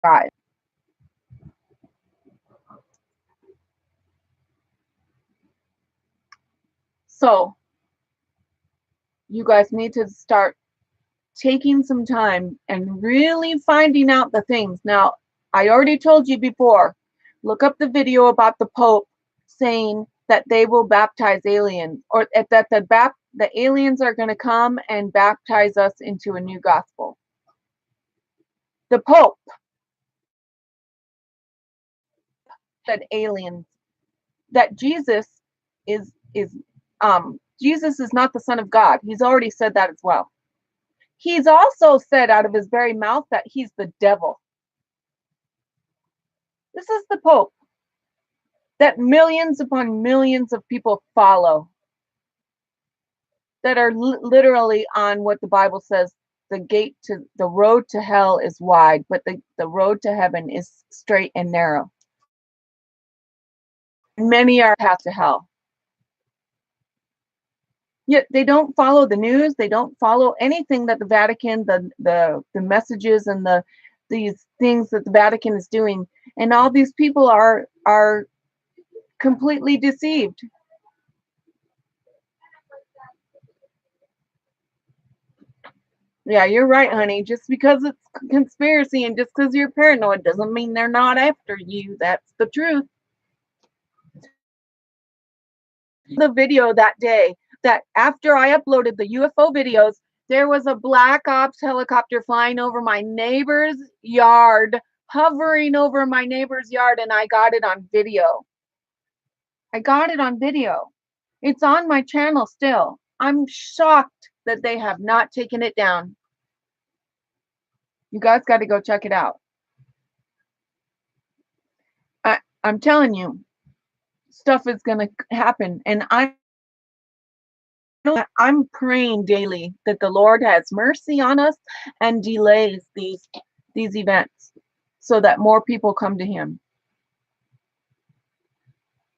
guys. So you guys need to start taking some time and really finding out the things. Now, I already told you before, look up the video about the Pope saying that they will baptize aliens, or that the aliens are going to come and baptize us into a new gospel. The Pope said aliens, that Jesus is Jesus is not the Son of God. He's already said that as well. He's also said out of his very mouth that he's the devil. This is the Pope that millions upon millions of people follow, that are literally on what the Bible says, the road to hell is wide, but the road to heaven is straight and narrow. Many are path to hell. Yet they don't follow the news. They don't follow anything that the Vatican, the messages and these things that the Vatican is doing. And all these people are completely deceived. Yeah, you're right, honey. Just because it's conspiracy and just because you're paranoid doesn't mean they're not after you. That's the truth. The video that day, that after I uploaded the UFO videos, there was a black ops helicopter flying over my neighbor's yard, hovering over my neighbor's yard, and I got it on video. I got it on video. It's on my channel still. I'm shocked that they have not taken it down. You guys got to go check it out. I'm telling you, stuff is going to happen. And I'm praying daily that the Lord has mercy on us and delays these events so that more people come to him,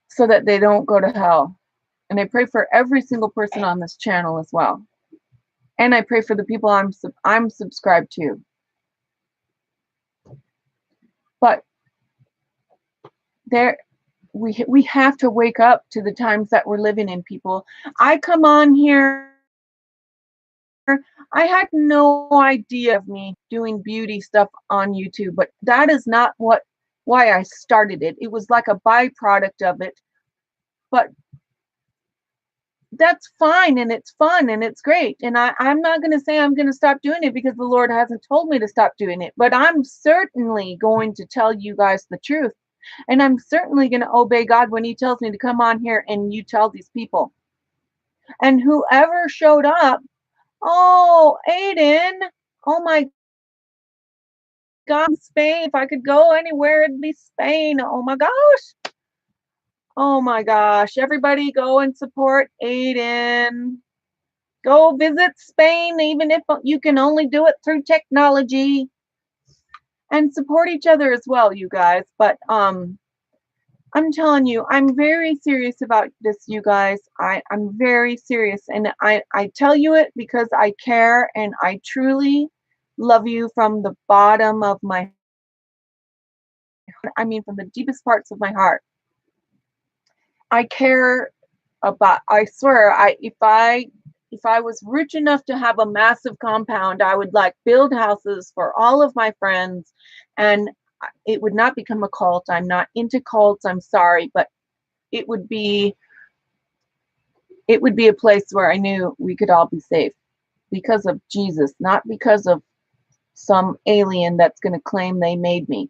so that they don't go to hell. And I pray for every single person on this channel as well. And I pray for the people I'm subscribed to. But we have to wake up to the times that we're living in, people. I come on here, I had no idea of me doing beauty stuff on YouTube, but that is not why I started it. It was like a byproduct of it. But that's fine, and it's fun, and it's great. And I'm not going to say I'm going to stop doing it because the Lord hasn't told me to stop doing it. But I'm certainly going to tell you guys the truth. And I'm certainly going to obey God when he tells me to come on here and you tell these people. And whoever showed up, oh, Aiden, oh my God, Spain. If I could go anywhere, it'd be Spain. Oh my gosh. Oh my gosh. Everybody go and support Aiden. Go visit Spain, even if you can only do it through technology. And support each other as well, you guys. But I'm telling you, I'm very serious about this, you guys. I'm very serious. And I tell you it because I care and I truly love you from the bottom of my, from the deepest parts of my heart. I care about, I swear, if I was rich enough to have a massive compound, I would like build houses for all of my friends, and it would not become a cult. I'm not into cults, I'm sorry, but it would be a place where I knew we could all be safe because of Jesus, not because of some alien that's going to claim they made me.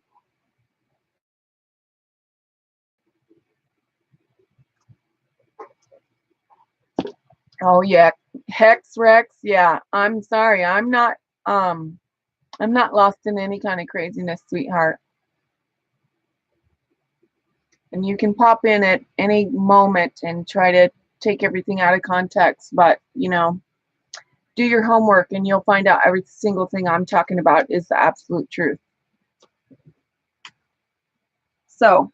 Oh yeah, Hex Rex, yeah. I'm sorry. I'm not lost in any kind of craziness, sweetheart. And you can pop in at any moment and try to take everything out of context, but do your homework and you'll find out every single thing I'm talking about is the absolute truth. So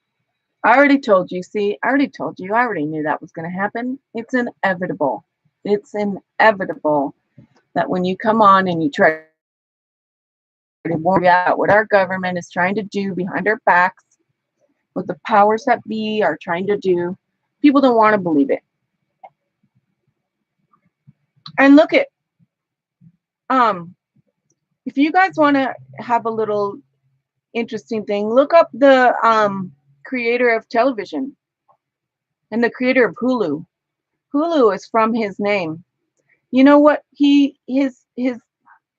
I already told you, I already knew that was going to happen. It's inevitable. It's inevitable that when you come on and you try to warn out what our government is trying to do behind our backs, what the powers that be are trying to do, people don't want to believe it. And look at, if you guys want to have a little interesting thing, look up the creator of television and the creator of Hulu. Hulu is from his name. You know what you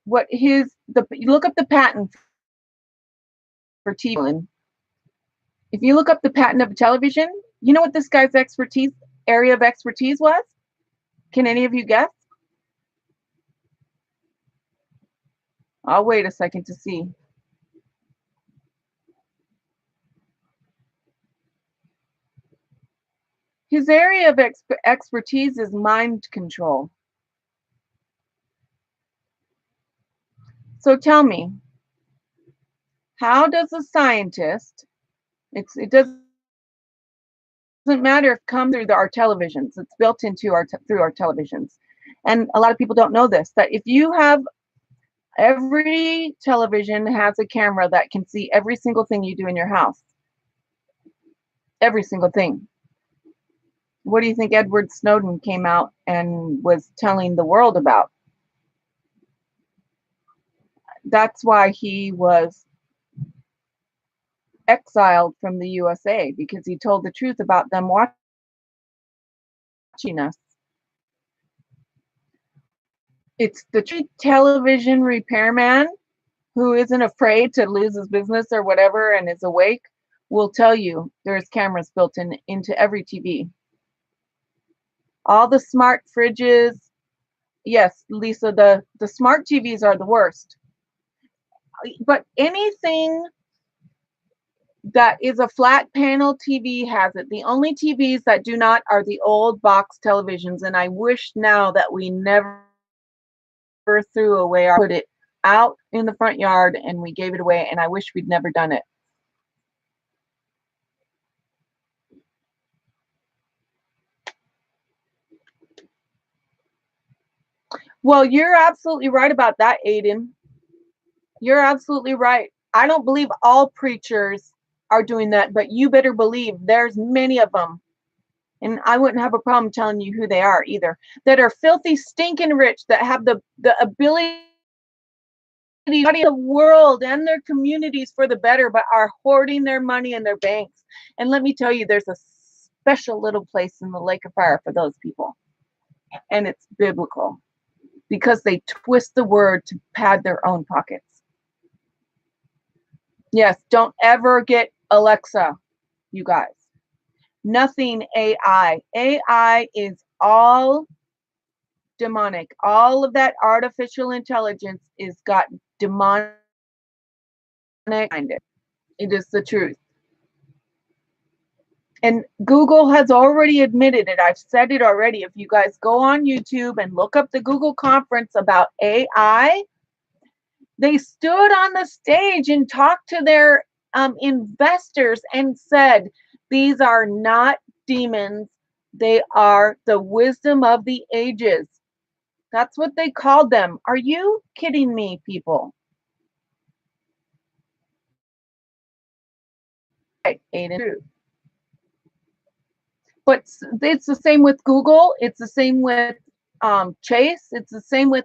look up the patent for TV. If you look up the patent of television, you know what this guy's area of expertise was? Can any of you guess? I'll wait a second to see. His area of expertise is mind control. So tell me, how does a scientist, it doesn't matter if it comes through our televisions, it's built into through our televisions. And a lot of people don't know this, that if you have, every television has a camera that can see every single thing you do in your house. Every single thing. What do you think Edward Snowden came out and was telling the world about? That's why he was exiled from the USA, because he told the truth about them watching us. It's the television repairman who isn't afraid to lose his business or whatever and is awake will tell you there's cameras built into every TV. All the smart fridges. Yes, Lisa, the smart TVs are the worst. But anything that is a flat panel TV has it. The only TVs that do not are the old box televisions, and I wish now that we never threw away put it out in the front yard and we gave it away, and I wish we'd never done it. Well, you're absolutely right about that, Aiden. You're absolutely right. I don't believe all preachers are doing that, but you better believe there's many of them. And I wouldn't have a problem telling you who they are either, that are filthy, stinking rich, that have the ability to study the world and their communities for the better, but are hoarding their money in their banks. And let me tell you, there's a special little place in the lake of fire for those people. And it's biblical, because they twist the word to pad their own pockets. Yes, don't ever get Alexa, you guys. Nothing AI. AI is all demonic. All of that artificial intelligence is got demonic behind it. It is the truth. And Google has already admitted it. I've said it already. If you guys go on YouTube and look up the Google conference about AI, they stood on the stage and talked to their investors and said, these are not demons. They are the wisdom of the ages. That's what they called them. Are you kidding me, people? Right, Aiden. But it's the same with Google. It's the same with Chase. It's the same with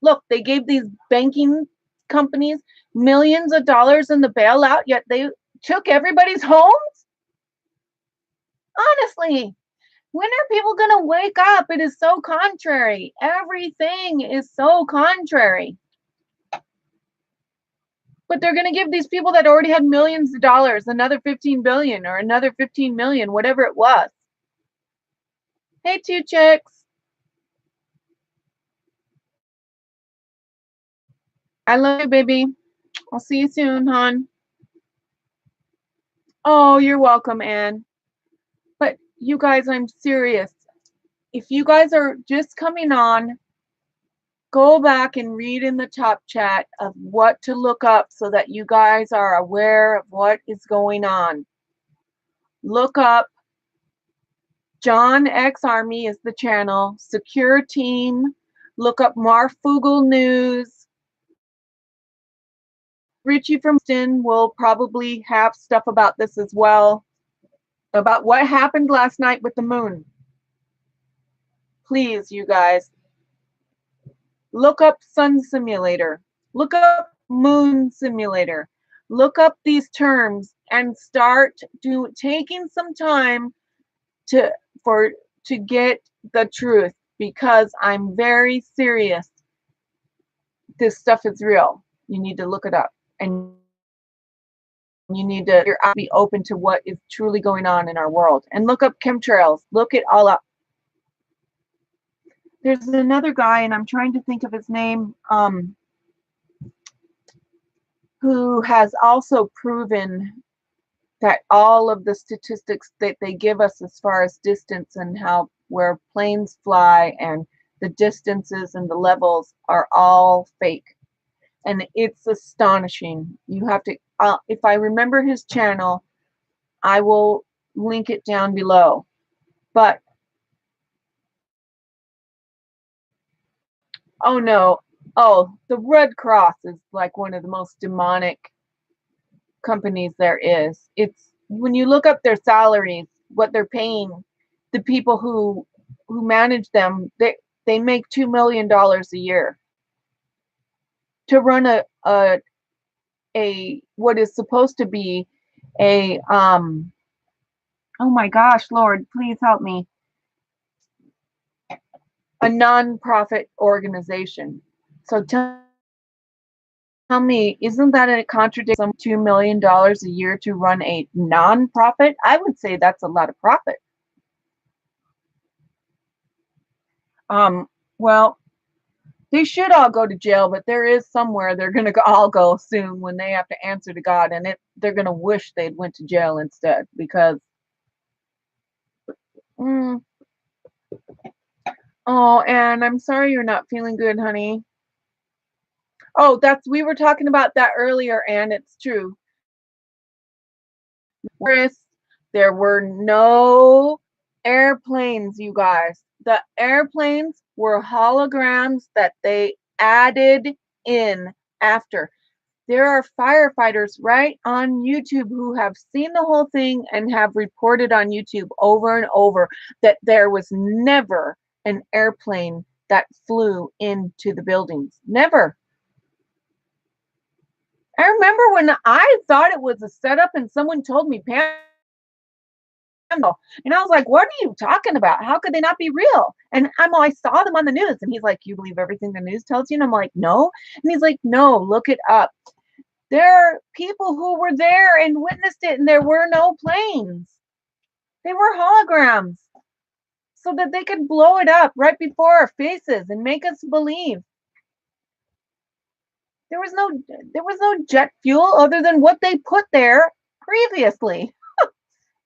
look, they gave these banking companies millions of dollars in the bailout, yet they took everybody's homes. Honestly, when are people going to wake up? It is so contrary. Everything is so contrary. But they're going to give these people that already had millions of dollars another 15 billion or another 15 million, whatever it was. Hey, 2 chicks. I love you, baby. I'll see you soon, hon. Oh, you're welcome, Anne. But you guys, I'm serious. If you guys are just coming on, go back and read in the top chat of what to look up so that you guys are aware of what is going on. Look up John X Army is the channel. Secure Team. Look up Marfoogle News. Richie from Houston will probably have stuff about this as well, about what happened last night with the moon. Please, you guys, look up Sun Simulator. Look up Moon Simulator. Look up these terms and start taking some time to get the truth. because I'm very serious. This stuff is real. You need to look it up, and you need to be open to what is truly going on in our world, and look up chemtrails. Look it all up. There's another guy, and I'm trying to think of his name, who has also proven that all of the statistics that they give us as far as distance and how where planes fly and the distances and the levels are all fake. And it's astonishing. You have to, if I remember his channel, I will link it down below. But, oh no, oh, the Red Cross is like one of the most demonic companies there is. It's, when you look up their salaries, what they're paying the people who manage them, they make $2 million a year to run a what is supposed to be a oh my gosh, Lord, please help me, a non-profit organization. So tell me, isn't that a contradiction? Some $2 million a year to run a non-profit? I would say that's a lot of profit. Well, they should all go to jail, but there is somewhere they're going to all go soon when they have to answer to God, and they're going to wish they'd went to jail instead, because oh, and I'm sorry you're not feeling good, honey. Oh, we were talking about that earlier, and it's true. There were no airplanes, you guys. The airplanes were holograms that they added in after. There are firefighters right on YouTube who have seen the whole thing and have reported on YouTube over and over that there was never an airplane that flew into the buildings. Never. I remember when I thought it was a setup and someone told me, Pam, and I was like, what are you talking about? How could they not be real? And I saw them on the news, and he's like, you believe everything the news tells you? And I'm like, no. And he's like, no, look it up. There are people who were there and witnessed it, and there were no planes. They were holograms so that they could blow it up right before our faces and make us believe. There was no jet fuel other than what they put there previously,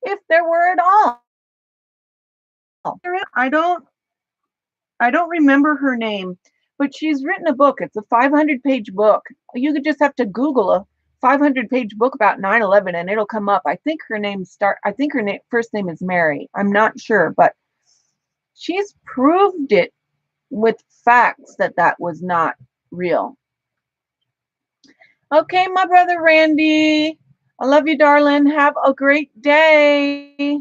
if there were at all. I don't remember her name, but she's written a book. It's a 500-page book. You could just have to Google a 500-page book about 9/11 and it'll come up. I think her first name is Mary. I'm not sure, but she's proved it with facts that was not real. Okay, my brother Randy, I love you, darling. Have a great day.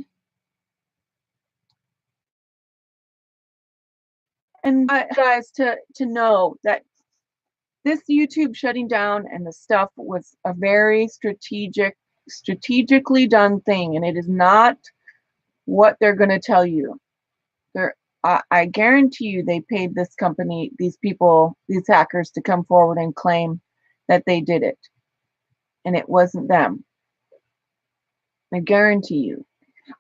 And guys, to know that this YouTube shutting down and the stuff was a very strategically done thing, and it is not what they're going to tell you. I guarantee you they paid this company, these people, these hackers to come forward and claim that they did it, and it wasn't them. I guarantee you.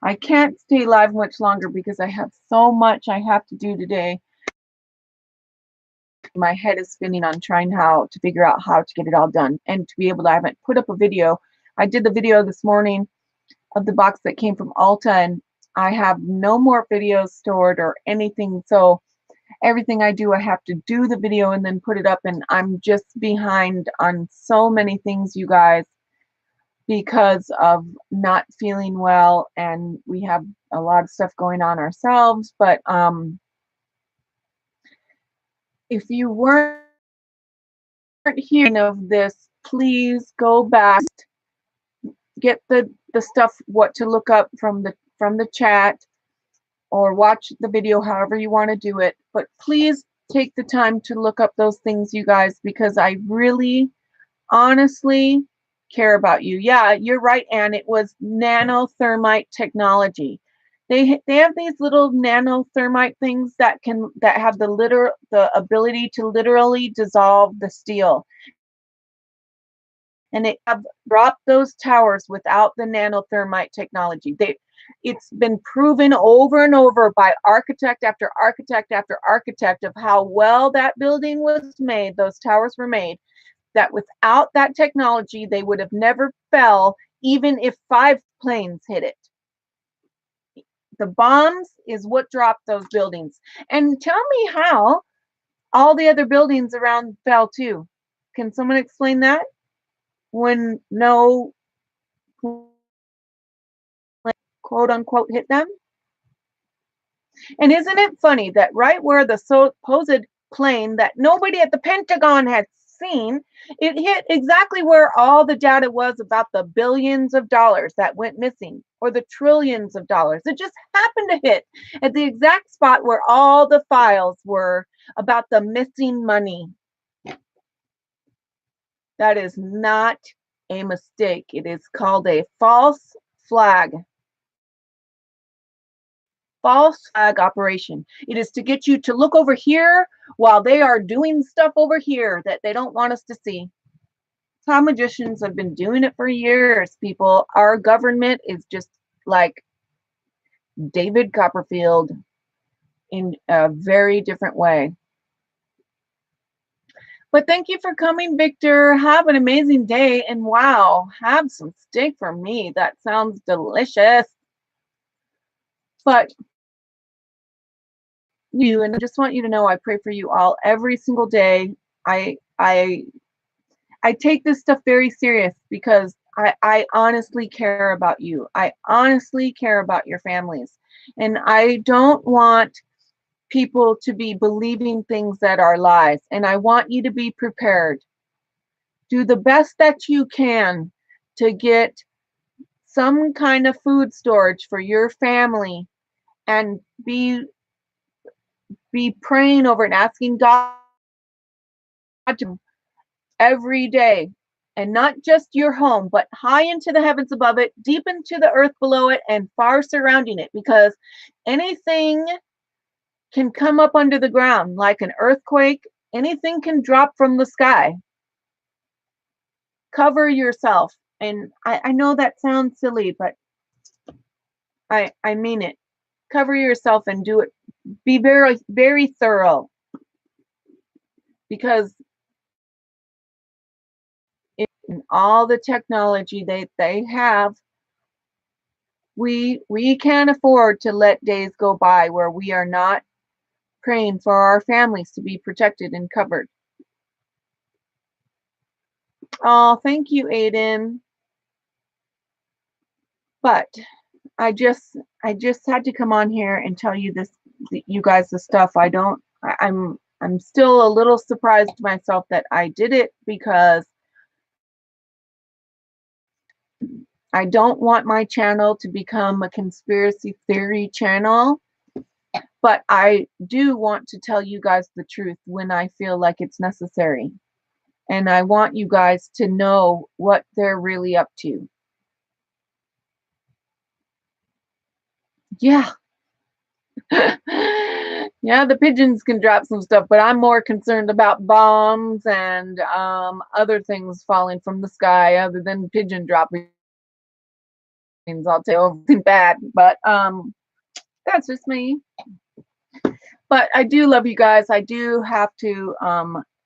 I can't stay live much longer because I have so much I have to do today. My head is spinning on trying to figure out how to get it all done, and to be able to, I haven't put up a video. I did the video this morning of the box that came from Ulta, and I have no more videos stored or anything. So everything I do, I have to do the video and then put it up, and I'm just behind on so many things, you guys, because of not feeling well, and we have a lot of stuff going on ourselves. But if you weren't hearing of this, please go back, get the stuff, what to look up from the chat, or watch the video however you want to do it. But please take the time to look up those things, you guys, because I really honestly care about you. Yeah, you're right, Anne. It was nanothermite technology. They have these little nanothermite things that have the ability to literally dissolve the steel. And they have dropped those towers without the nanothermite technology. It's been proven over and over by architect after architect after architect of how well that building was made, those towers were made, that without that technology, they would have never fell, even if 5 planes hit it. The bombs is what dropped those buildings. And tell me how all the other buildings around fell too. Can someone explain that? When no quote unquote hit them? And isn't it funny that right where the supposed plane that nobody at the Pentagon had seen, it hit exactly where all the data was about the billions of dollars that went missing, or the trillions of dollars. It just happened to hit at the exact spot where all the files were about the missing money. That is not a mistake. It is called a false flag. False flag operation. It is to get you to look over here while they are doing stuff over here that they don't want us to see. Top magicians have been doing it for years, people. Our government is just like David Copperfield in a very different way. But thank you for coming, Victor. Have an amazing day. And wow, have some steak for me. That sounds delicious. But and I just want you to know I pray for you all every single day. I take this stuff very serious because I honestly care about you. I honestly care about your families. And I don't want people to be believing things that are lies. And I want you to be prepared. Do the best that you can to get some kind of food storage for your family, and be praying over and asking God to every day, and not just your home, but high into the heavens above it, deep into the earth below it, and far surrounding it, because anything can come up under the ground, like an earthquake. Anything can drop from the sky. Cover yourself. And I know that sounds silly, but I mean it. Cover yourself and do it. Be very, very thorough, because in all the technology they have, we can't afford to let days go by where we are not praying for our families to be protected and covered. Oh, thank you, Aiden. But I just had to come on here and tell you this, you guys, the stuff. I'm still a little surprised myself that I did it, because I don't want my channel to become a conspiracy theory channel, but I do want to tell you guys the truth when I feel like it's necessary. And I want you guys to know what they're really up to. Yeah. Yeah, the pigeons can drop some stuff, but I'm more concerned about bombs and other things falling from the sky other than pigeon droppings. I'll tell you bad, but that's just me. But I do love you guys. I do have to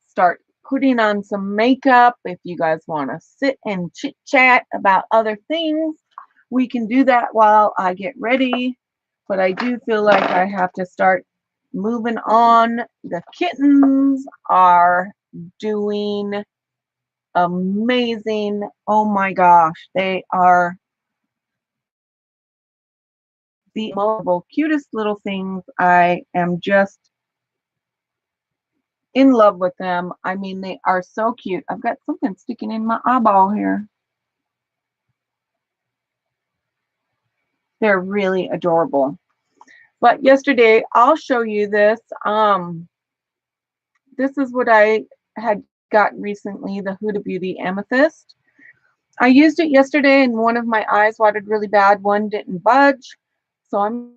start putting on some makeup. If you guys want to sit and chit chat about other things, we can do that while I get ready. But I do feel like I have to start moving on. The kittens are doing amazing. Oh my gosh, they are the most cutest little things. I am just in love with them. I mean, they are so cute. I've got something sticking in my eyeball here. They're really adorable. But yesterday, I'll show you this. This is what I had got recently, the Huda Beauty Amethyst. I used it yesterday and one of my eyes watered really bad. One didn't budge. So I'm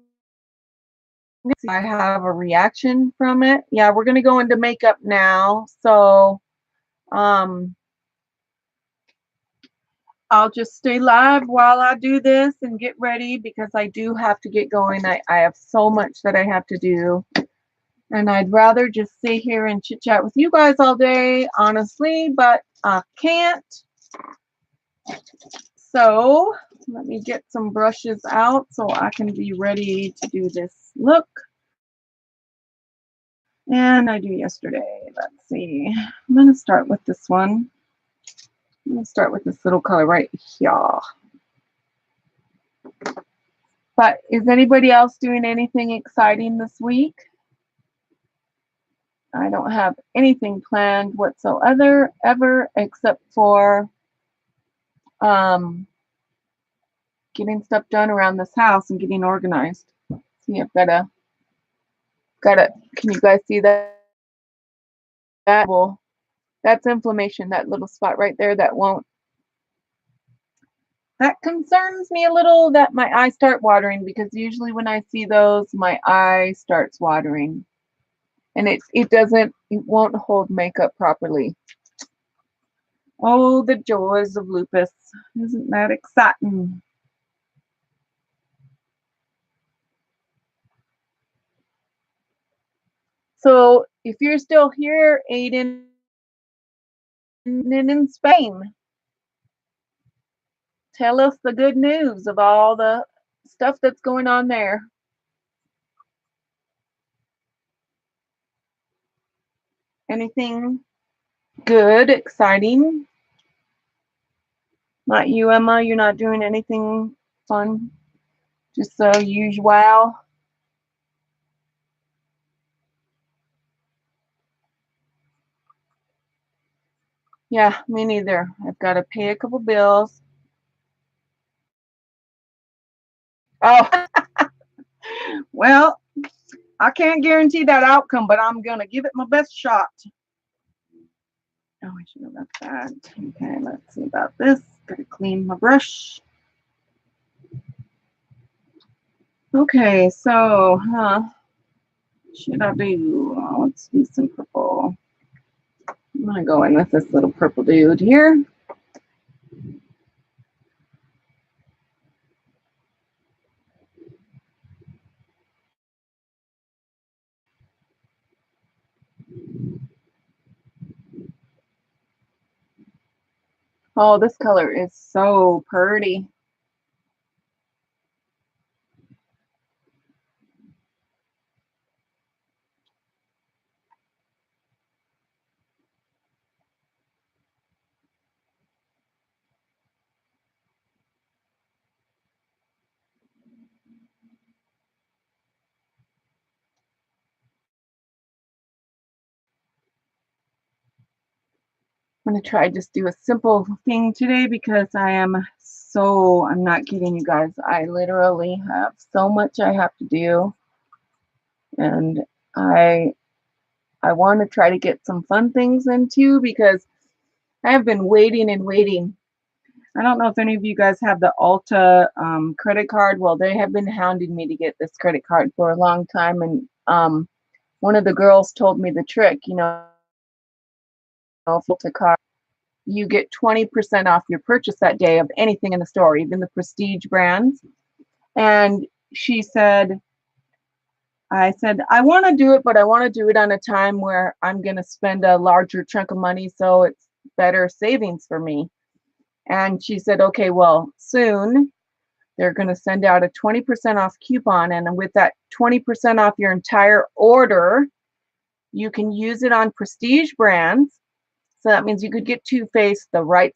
gonna see if I have a reaction from it. Yeah, we're gonna go into makeup now. So I'll just stay live while I do this and get ready because I do have to get going. I have so much that I have to do. And I'd rather just sit here and chit chat with you guys all day, honestly, but I can't. So let me get some brushes out so I can be ready to do this look. And I do yesterday. Let's see. I'm going to start with this one. I'm going to start with this little color right here. But is anybody else doing anything exciting this week? I don't have anything planned whatsoever, ever, except for getting stuff done around this house and getting organized. See, I've got can you guys see that? Well, that's inflammation, that little spot right there that concerns me a little, that my eyes start watering, because usually when I see those, my eye starts watering. And it won't hold makeup properly. Oh, the joys of lupus. Isn't that exciting? So if you're still here, Aiden, in Spain, tell us the good news of all the stuff that's going on there. Anything good, exciting? Not you, Emma. You're not doing anything fun. Just the usual. Yeah, me neither. I've got to pay a couple bills. Oh, well, I can't guarantee that outcome, but I'm going to give it my best shot. Oh, I should have left that. Okay, let's see about this. Gotta clean my brush. Okay, so, should I do? Let's do some purple. I'm gonna go in with this little purple dude here. Oh, this color is so pretty. I'm gonna try just do a simple thing today because I'm not kidding you guys. I literally have so much I have to do, and I want to try to get some fun things into because I have been waiting and waiting. I don't know if any of you guys have the Ulta credit card. Well, they have been hounding me to get this credit card for a long time, and one of the girls told me the trick. Ulta card, you get 20% off your purchase that day of anything in the store, even the prestige brands. And I said, I want to do it, but I want to do it on a time where I'm going to spend a larger chunk of money, so it's better savings for me. And she said, okay, well, soon they're going to send out a 20% off coupon. And with that 20% off your entire order, you can use it on prestige brands. So that means you could get Too Faced, the right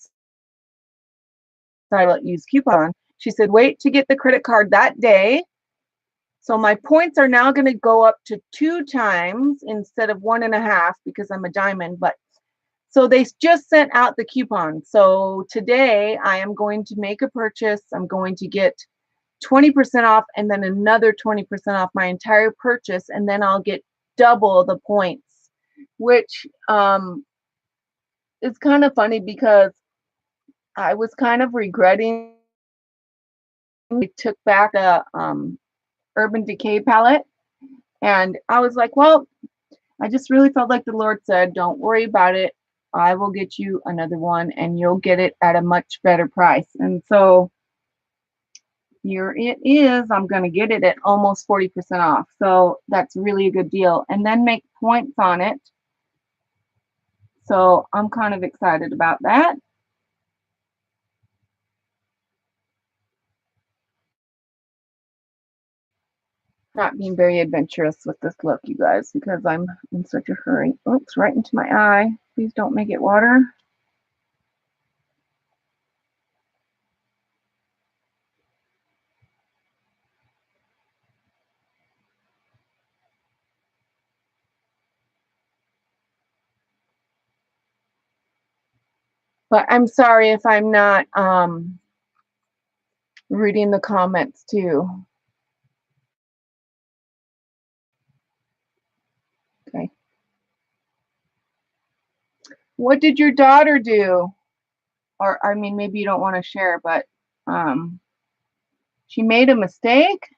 side, use coupon. She said, wait to get the credit card that day. So my points are now going to go up to 2 times instead of 1.5 because I'm a diamond. But so they just sent out the coupon. So today I am going to make a purchase. I'm going to get 20% off and then another 20% off my entire purchase. And then I'll get double the points, which is kind of funny because I was kind of regretting I took back Urban Decay palette. And I was like, well, I just really felt like the Lord said, don't worry about it. I will get you another one and you'll get it at a much better price. And so here it is. I'm going to get it at almost 40% off. So that's really a good deal. And then make points on it. So I'm kind of excited about that. Not being very adventurous with this look, you guys, because I'm in such a hurry. Oops, right into my eye. Please don't make it water. But I'm sorry if I'm not reading the comments too. Okay. What did your daughter do? Or, I mean, maybe you don't want to share, but she made a mistake.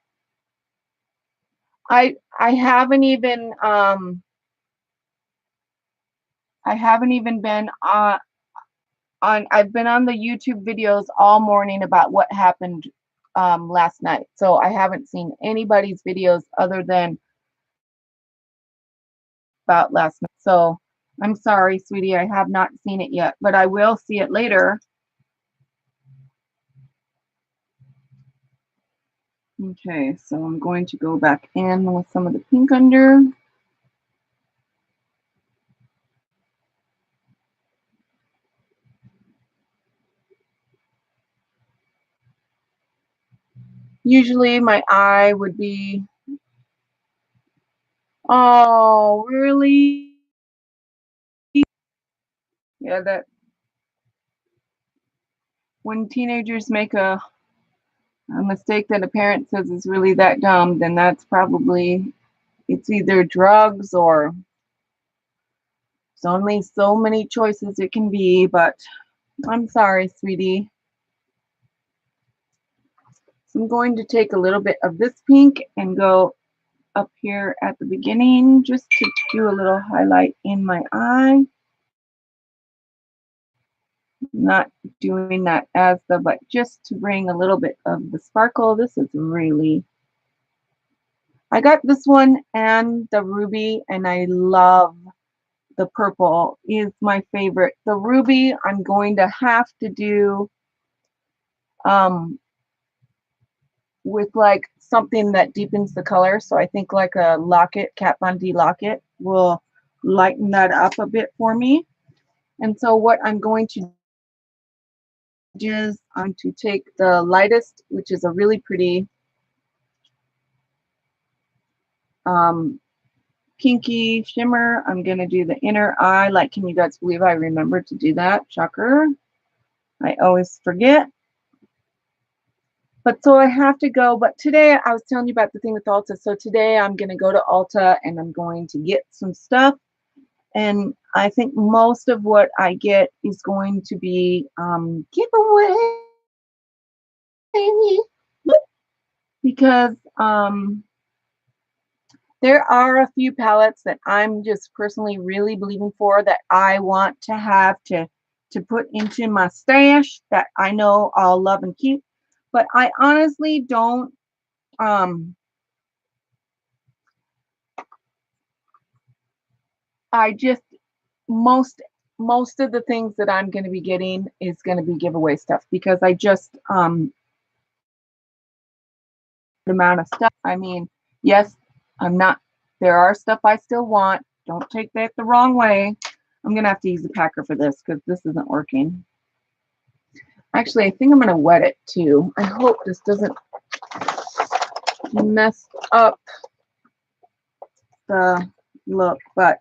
I haven't even been on. I've been on the YouTube videos all morning about what happened last night. So I haven't seen anybody's videos other than about last night. So I'm sorry, sweetie, I have not seen it yet, but I will see it later. Okay, so I'm going to go back in with some of the pink under. Usually my eye would be, oh, really? Yeah, that when teenagers make a mistake that a parent says is really that dumb, then that's probably, it's either drugs or there's only so many choices it can be, but I'm sorry, sweetie. So I'm going to take a little bit of this pink and go up here at the beginning just to do a little highlight in my eye. Not doing that as the, but just to bring a little bit of the sparkle. This is really, I got this one and the ruby, and I love the purple is my favorite. The ruby, I'm going to have to do with like something that deepens the color. So I think like a locket, Kat Von D locket will lighten that up a bit for me. And so what I'm going to do is I'm to take the lightest, which is a really pretty pinky shimmer. I'm going to do the inner eye. Like, can you guys believe I remembered to do that? Shocker. I always forget. But so I have to go. But today I was telling you about the thing with Ulta. So today I'm going to go to Ulta and I'm going to get some stuff. And I think most of what I get is going to be giveaway. Because there are a few palettes that I'm just personally really believing for that I want to have to put into my stash that I know I'll love and keep. But I honestly don't I just most of the things that I'm going to be getting is going to be giveaway stuff because I just the amount of stuff. I mean, yes, I'm not, there are stuff I still want. Don't take that the wrong way. I'm going to have to use the packer for this because this isn't working. Actually, I think I'm going to wet it too. I hope this doesn't mess up the look, but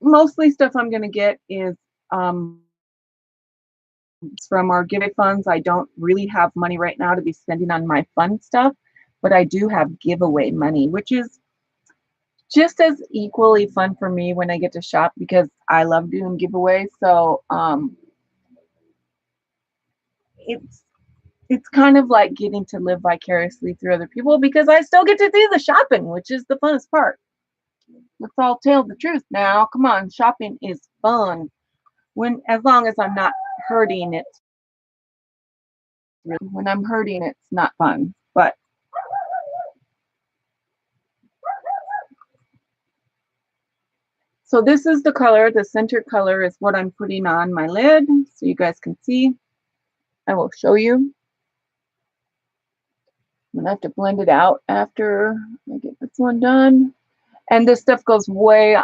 mostly stuff I'm going to get is from our giveaway funds. I don't really have money right now to be spending on my fun stuff, but I do have giveaway money, which is just as equally fun for me when I get to shop because I love doing giveaways. So it's kind of like getting to live vicariously through other people because I still get to do the shopping, which is the funnest part. Let's all tell the truth now. Come on, shopping is fun. As long as I'm not hurting it. When I'm hurting, it's not fun. But so this is the color. The center color is what I'm putting on my lid, so you guys can see. I will show you. I'm gonna have to blend it out after I get this one done. And this stuff goes way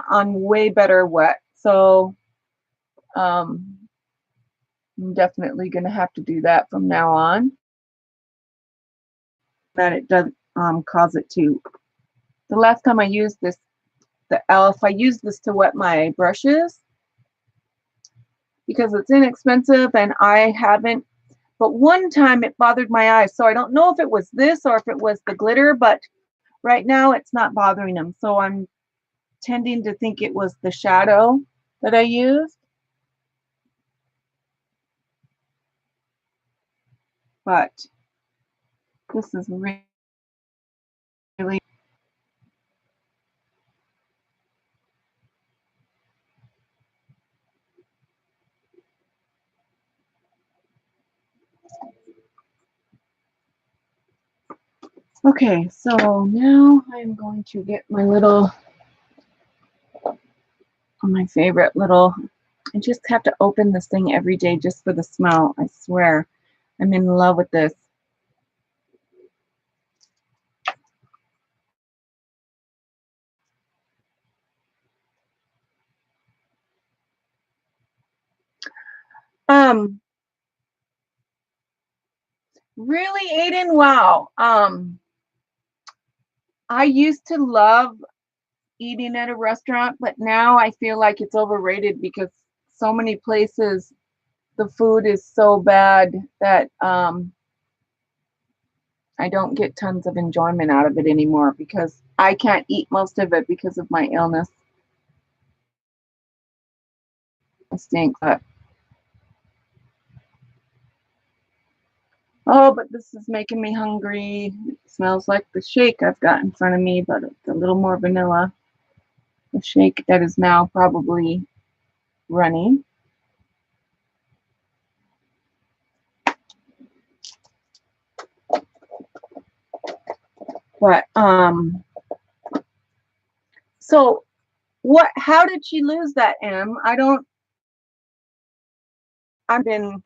better wet. So I'm definitely gonna have to do that from now on. That it doesn't cause it to. The last time I used this, the e.l.f., I used this to wet my brushes because it's inexpensive and I haven't. But one time it bothered my eyes, so I don't know if it was this or if it was the glitter, but right now it's not bothering them. So I'm tending to think it was the shadow that I used. But this is really okay. So now I'm going to get my little, my favorite little, I just have to open this thing every day just for the smell. I swear, I'm in love with this. Really, Aiden? Wow. I used to love eating at a restaurant, but now I feel like it's overrated because so many places the food is so bad that I don't get tons of enjoyment out of it anymore because I can't eat most of it because of my illness. I stink, but oh, but this is making me hungry. It smells like the shake I've got in front of me, but it's a little more vanilla. The shake that is now probably running. But so what? How did she lose that, Em? I've been,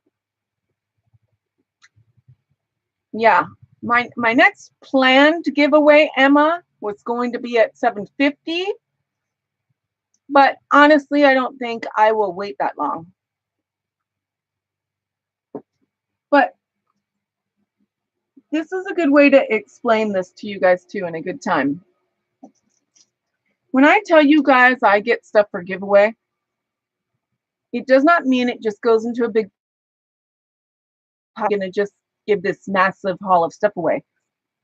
yeah. My next planned giveaway, Emma, was going to be at 7:50, but honestly, I don't think I will wait that long. But this is a good way to explain this to you guys too in a good time. When I tell you guys I get stuff for giveaway, it does not mean it just goes into a big, I'm going to just give this massive haul of stuff away.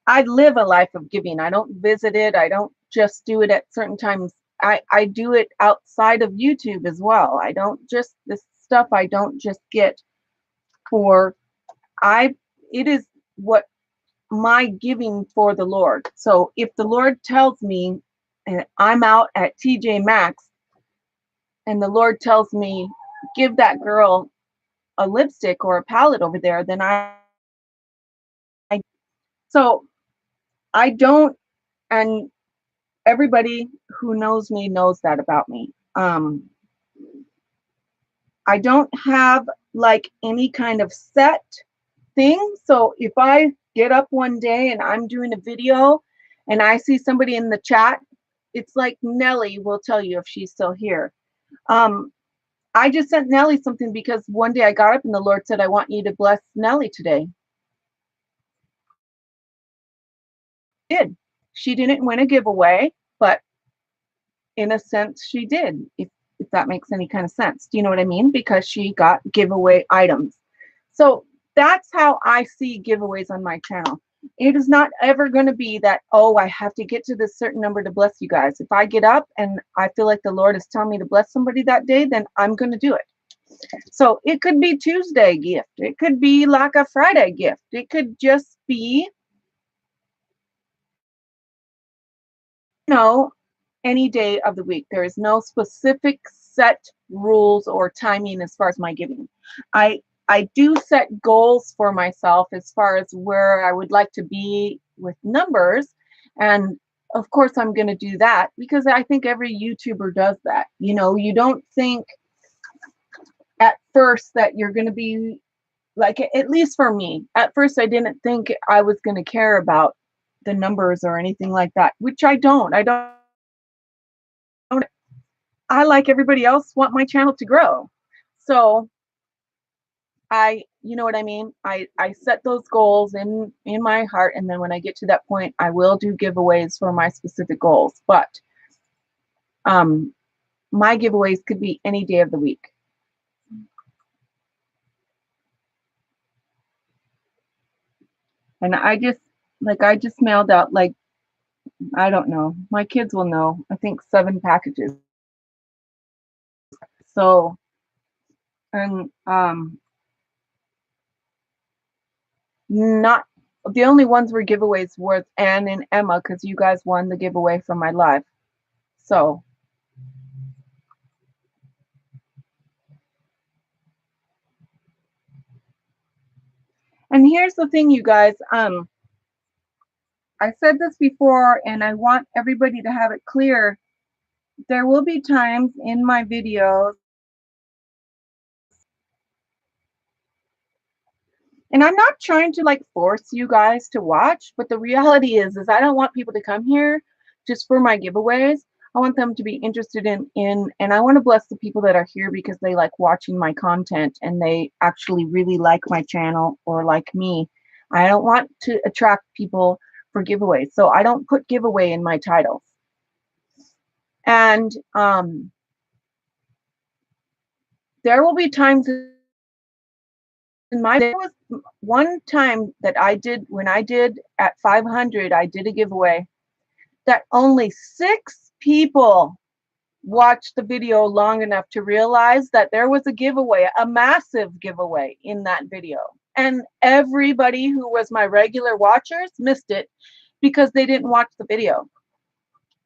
I live a life of giving. I don't visit it. I don't just do it at certain times. I do it outside of YouTube as well. I don't just, this stuff I don't just get for, it is what my giving for the Lord. So if the Lord tells me, and I'm out at TJ Maxx and the Lord tells me, give that girl a lipstick or a palette over there, then so I don't, and everybody who knows me knows that about me. I don't have like any kind of set thing. So if I get up one day and I'm doing a video and I see somebody in the chat, it's like Nellie will tell you if she's still here. I just sent Nellie something because one day I got up and the Lord said, I want you to bless Nellie today. Did. She didn't win a giveaway, but in a sense she did, if that makes any kind of sense. Do you know what I mean? Because she got giveaway items. So that's how I see giveaways on my channel. It is not ever going to be that, oh, I have to get to this certain number to bless you guys. If I get up and I feel like the Lord is telling me to bless somebody that day, then I'm going to do it. So it could be Tuesday gift. It could be like a Friday gift. It could just be, any day of the week. There is no specific set rules or timing as far as my giving. I do set goals for myself as far as where I would like to be with numbers. And of course, I'm going to do that because I think every YouTuber does that. You don't think at first that you're going to be like, at least for me, at first I didn't think I was going to care about the numbers or anything like that, which I don't. I, like everybody else, want my channel to grow. So you know what I mean? I set those goals in my heart, and then when I get to that point, I will do giveaways for my specific goals. But um, my giveaways could be any day of the week. And I just mailed out, like, I don't know. My kids will know. I think 7 packages. So, and not the only ones were giveaways were Anne and Emma, because you guys won the giveaway from my live. So, and here's the thing, you guys. I said this before, and I want everybody to have it clear. There will be times in my videos, and I'm not trying to like force you guys to watch, but the reality is I don't want people to come here just for my giveaways. I want them to be interested and I want to bless the people that are here because they like watching my content and they actually really like my channel or like me. I don't want to attract people for giveaways, so I don't put giveaway in my titles. And there will be times there was one time that I did, when I did at 500, I did a giveaway that only 6 people watched the video long enough to realize that there was a giveaway, a massive giveaway in that video. And everybody who was my regular watchers missed it because they didn't watch the video.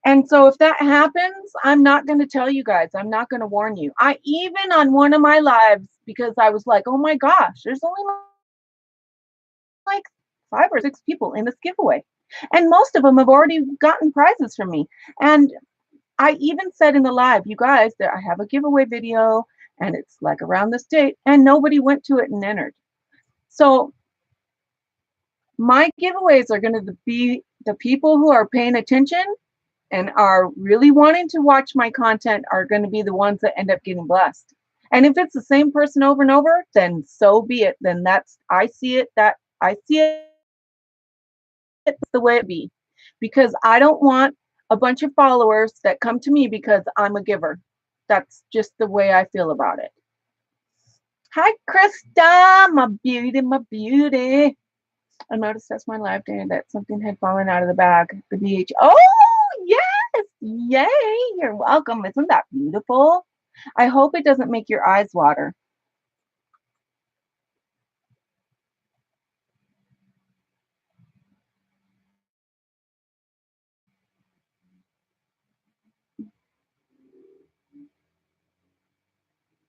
And so if that happens, I'm not going to tell you guys. I'm not going to warn you. I even on one of my lives, because I was like, oh my gosh, there's only like 5 or 6 people in this giveaway. And most of them have already gotten prizes from me. And I even said in the live, you guys, that I have a giveaway video and it's like around this date, and nobody went to it and entered. So my giveaways are going to be the people who are paying attention and are really wanting to watch my content are going to be the ones that end up getting blessed. And if it's the same person over and over, then so be it. Then I see it the way it be, because I don't want a bunch of followers that come to me because I'm a giver. That's just the way I feel about it. Hi, Krista, my beauty, my beauty. I noticed that's my live day that something had fallen out of the bag. The BH. Oh, yes. Yay. You're welcome. Isn't that beautiful? I hope it doesn't make your eyes water.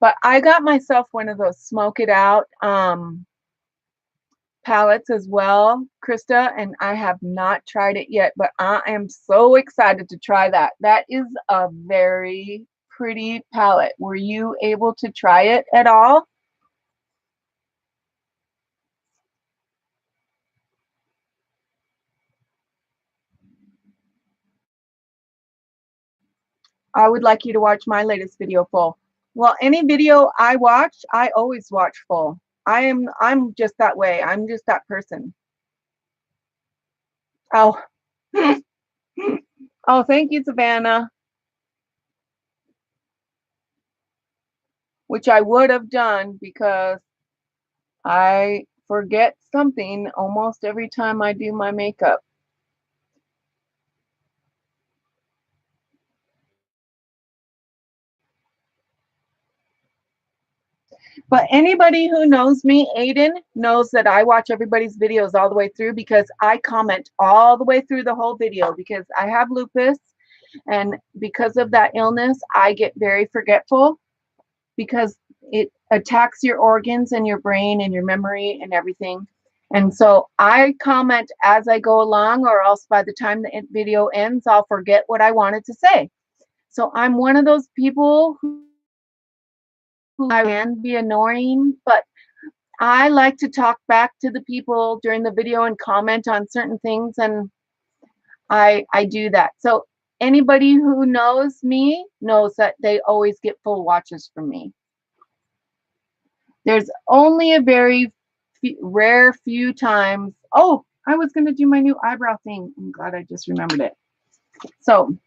But I got myself one of those smoke it out palettes as well, Krista, and I have not tried it yet, but I am so excited to try that. That is a very pretty palette. Were you able to try it at all? I would like you to watch my latest video full. Well, any video I watch, I always watch full. I'm just that way. I'm just that person. Oh. Oh, thank you, Savannah. Which I would have done because I forget something almost every time I do my makeup. But anybody who knows me, Aiden, knows that I watch everybody's videos all the way through because I comment all the way through the whole video because I have lupus. And because of that illness, I get very forgetful because it attacks your organs and your brain and your memory and everything. And so I comment as I go along, or else by the time the video ends, I'll forget what I wanted to say. So I'm one of those people who can be annoying, but I like to talk back to the people during the video and comment on certain things, and I do that. So anybody who knows me knows that they always get full watches from me. There's only a very rare few times. Oh, I was going to do my new eyebrow thing. I'm glad I just remembered it. So,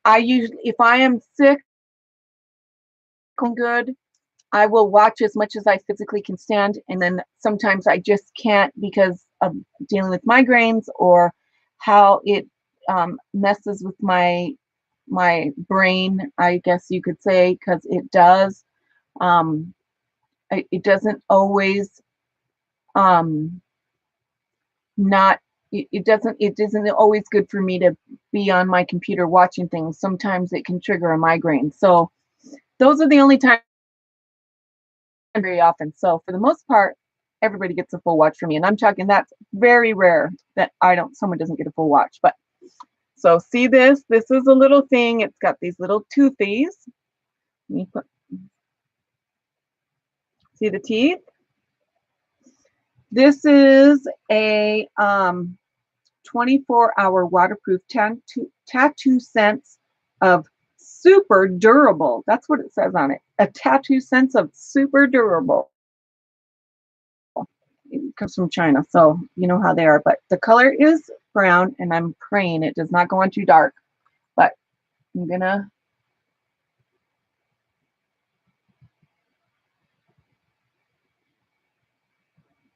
I usually, if I am sick, good, I will watch as much as I physically can stand, and then sometimes I just can't because of dealing with migraines or how it messes with my brain, I guess you could say, because it does. It doesn't always not. It isn't always good for me to be on my computer watching things. Sometimes it can trigger a migraine. So those are the only times very often. So for the most part, everybody gets a full watch from me, and I'm talking that's very rare that someone doesn't get a full watch. But so see this is a little thing. It's got these little toothies. See the teeth? This is a 24-hour waterproof tattoo sense of super durable. That's what it says on it. A tattoo sense of super durable. It comes from China, so you know how they are. But the color is brown, and I'm praying it does not go on too dark. But I'm gonna.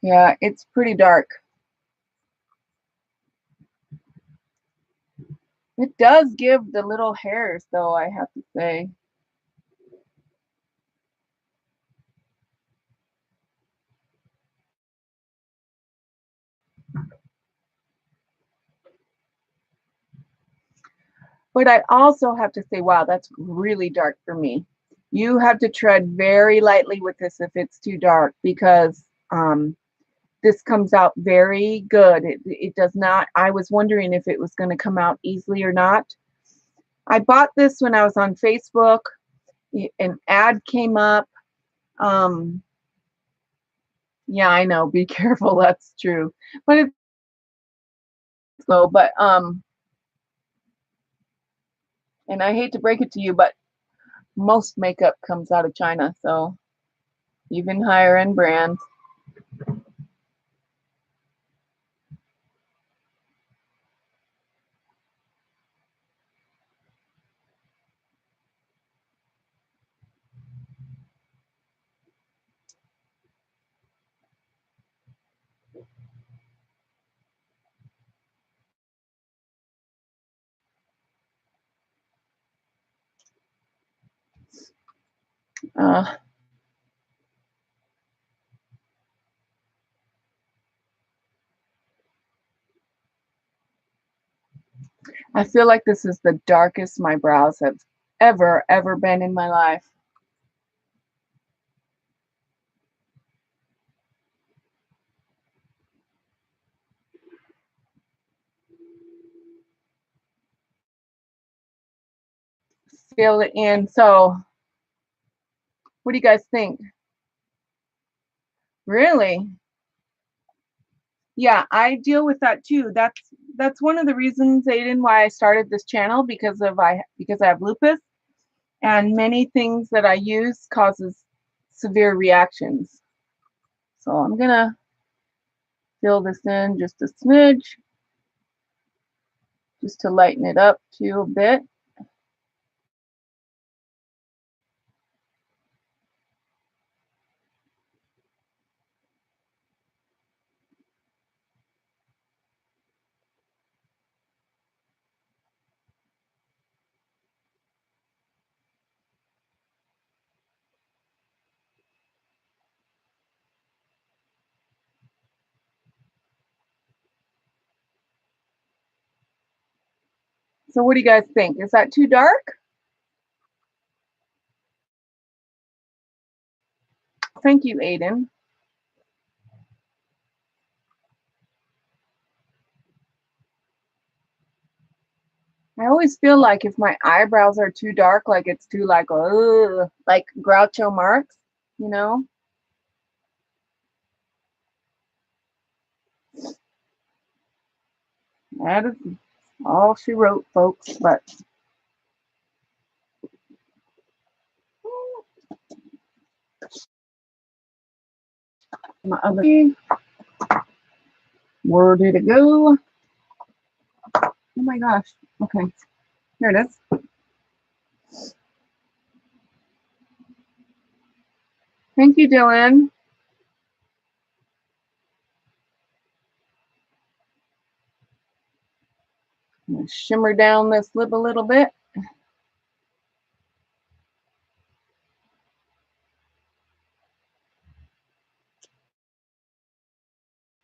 Yeah, it's pretty dark. It does give the little hairs, though, I have to say. But I also have to say, wow, that's really dark for me. You have to tread very lightly with this if it's too dark, because this comes out very good. It does not. I was wondering if it was going to come out easily or not. I bought this when I was on Facebook. An ad came up. Yeah, I know. Be careful. That's true. But it's slow. But and I hate to break it to you, but most makeup comes out of China. So even higher end brands. Uh, I feel like this is the darkest my brows have ever been in my life. Fill it in. So, what do you guys think? Really? Yeah, I deal with that too. That's one of the reasons, Aiden, why I started this channel, because I have lupus, and many things that I use causes severe reactions. So I'm gonna fill this in just a smidge, just to lighten it up too a bit. So what do you guys think? Is that too dark? Thank you, Aiden. I always feel like if my eyebrows are too dark, like it's too like Groucho Marx, you know? That is all she wrote, folks, but my other, where did it go? Oh my gosh. Okay, here it is. Thank you, Dylan. I'm gonna shimmer down this lip a little bit.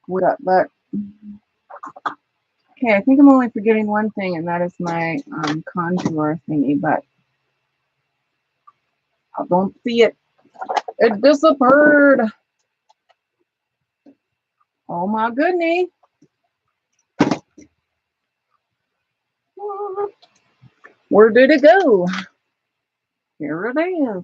What up, but okay, I think I'm only forgetting one thing, and that is my contour thingy, but I don't see it. It disappeared. Oh my goodness. Where did it go? Here it is.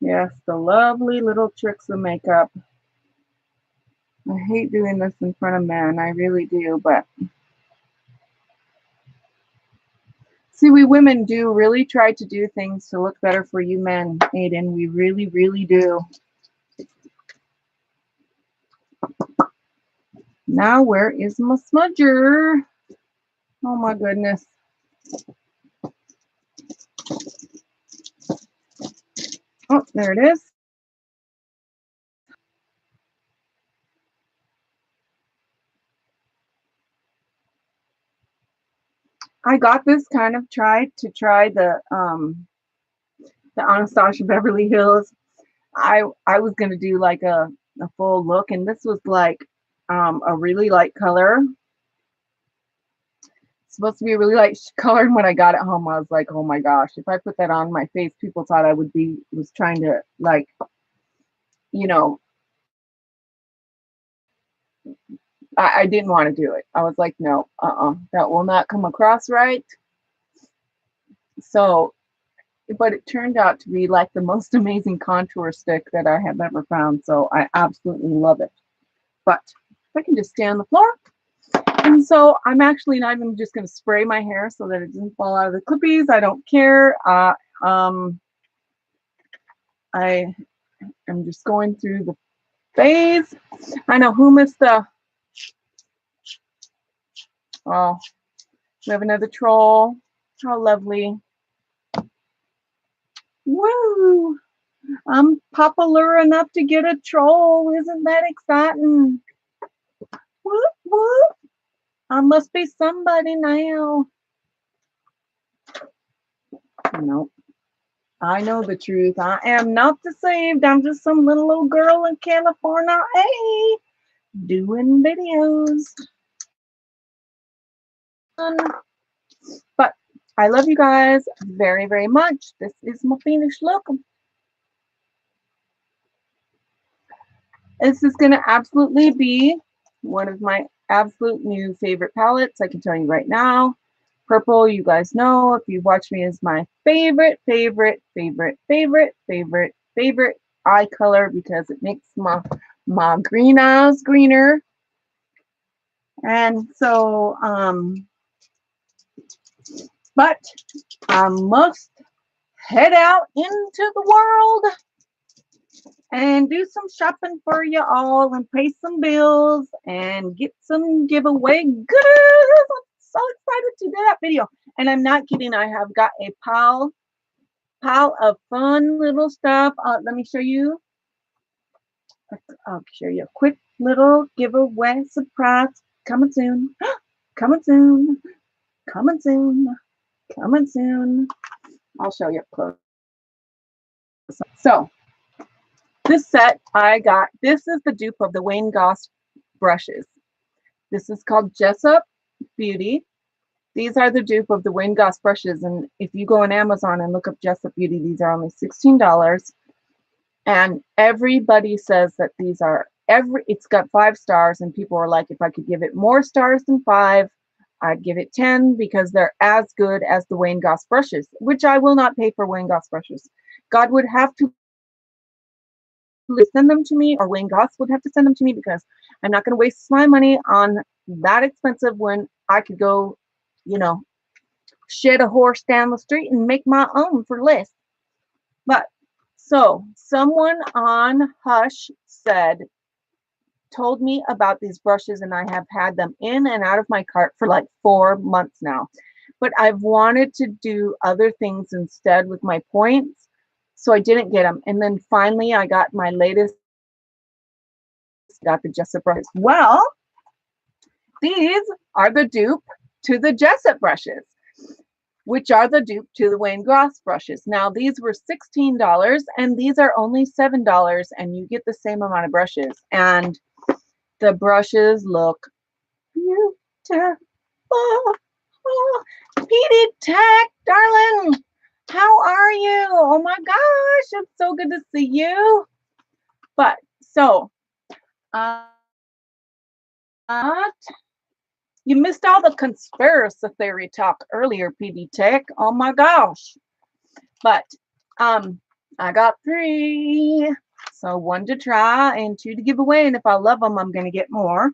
Yes, the lovely little tricks of makeup. I hate doing this in front of men. I really do, but see, we women do really try to do things to look better for you men, Aiden. We really, really do. Now, where is my smudger? Oh my goodness. Oh, there it is. I got this kind of tried to try the Anastasia Beverly Hills. I was gonna do like a full look, and this was like a really light color. It's supposed to be a really light color, and when I got it home, I was like, oh my gosh, if I put that on my face, people thought I was trying to like, you know, I didn't want to do it. I was like, no, that will not come across right. So, but it turned out to be like the most amazing contour stick that I have ever found. So I absolutely love it. But if I can just stay on the floor. And so I'm actually not even just going to spray my hair so that it doesn't fall out of the clippies. I don't care. I am just going through the phase. I know who missed the, oh, we have another troll. How lovely. Woo! I'm popular enough to get a troll. Isn't that exciting? Whoop, whoop. I must be somebody now. Nope. I know the truth. I am not deceived. I'm just some little old girl in California, hey, doing videos. But I love you guys very, very much. This is my finished look. This is going to absolutely be one of my absolute new favorite palettes. I can tell you right now. Purple, you guys know, if you watch me, is my favorite eye color because it makes my green eyes greener. And so, but I must head out into the world and do some shopping for you all and pay some bills and get some giveaway goodies. I'm so excited to do that video. And I'm not kidding. I have got a pile of fun little stuff. Let me show you. I'll show you a quick little giveaway surprise. Coming soon. Coming soon. Coming soon. Coming soon. I'll show you up close. So this set I got, this is the dupe of the Wayne Goss brushes. This is called Jessup Beauty. These are the dupe of the Wayne Goss brushes. And if you go on Amazon and look up Jessup Beauty, these are only $16. And everybody says that these are, it's got 5 stars. And people are like, if I could give it more stars than 5, I'd give it 10 because they're as good as the Wayne Goss brushes, which I will not pay for Wayne Goss brushes. God would have to send them to me, or Wayne Goss would have to send them to me, because I'm not going to waste my money on that expensive when I could go, you know, shed a horse down the street and make my own for less. But so someone on Hush told me about these brushes, and I have had them in and out of my cart for like 4 months now. But I've wanted to do other things instead with my points, so I didn't get them. And then finally I got my latest, got the Jessup brushes. Well, these are the dupe to the Jessup brushes, which are the dupe to the Wayne Goss brushes. Now, these were $16, and these are only $7, and you get the same amount of brushes. And the brushes look beautiful. Oh, Petey Tech, darling, how are you? Oh my gosh, it's so good to see you. But so, you missed all the conspiracy theory talk earlier, PD Tech. Oh my gosh. But I got 3. So 1 to try and 2 to give away. And if I love them, I'm going to get more.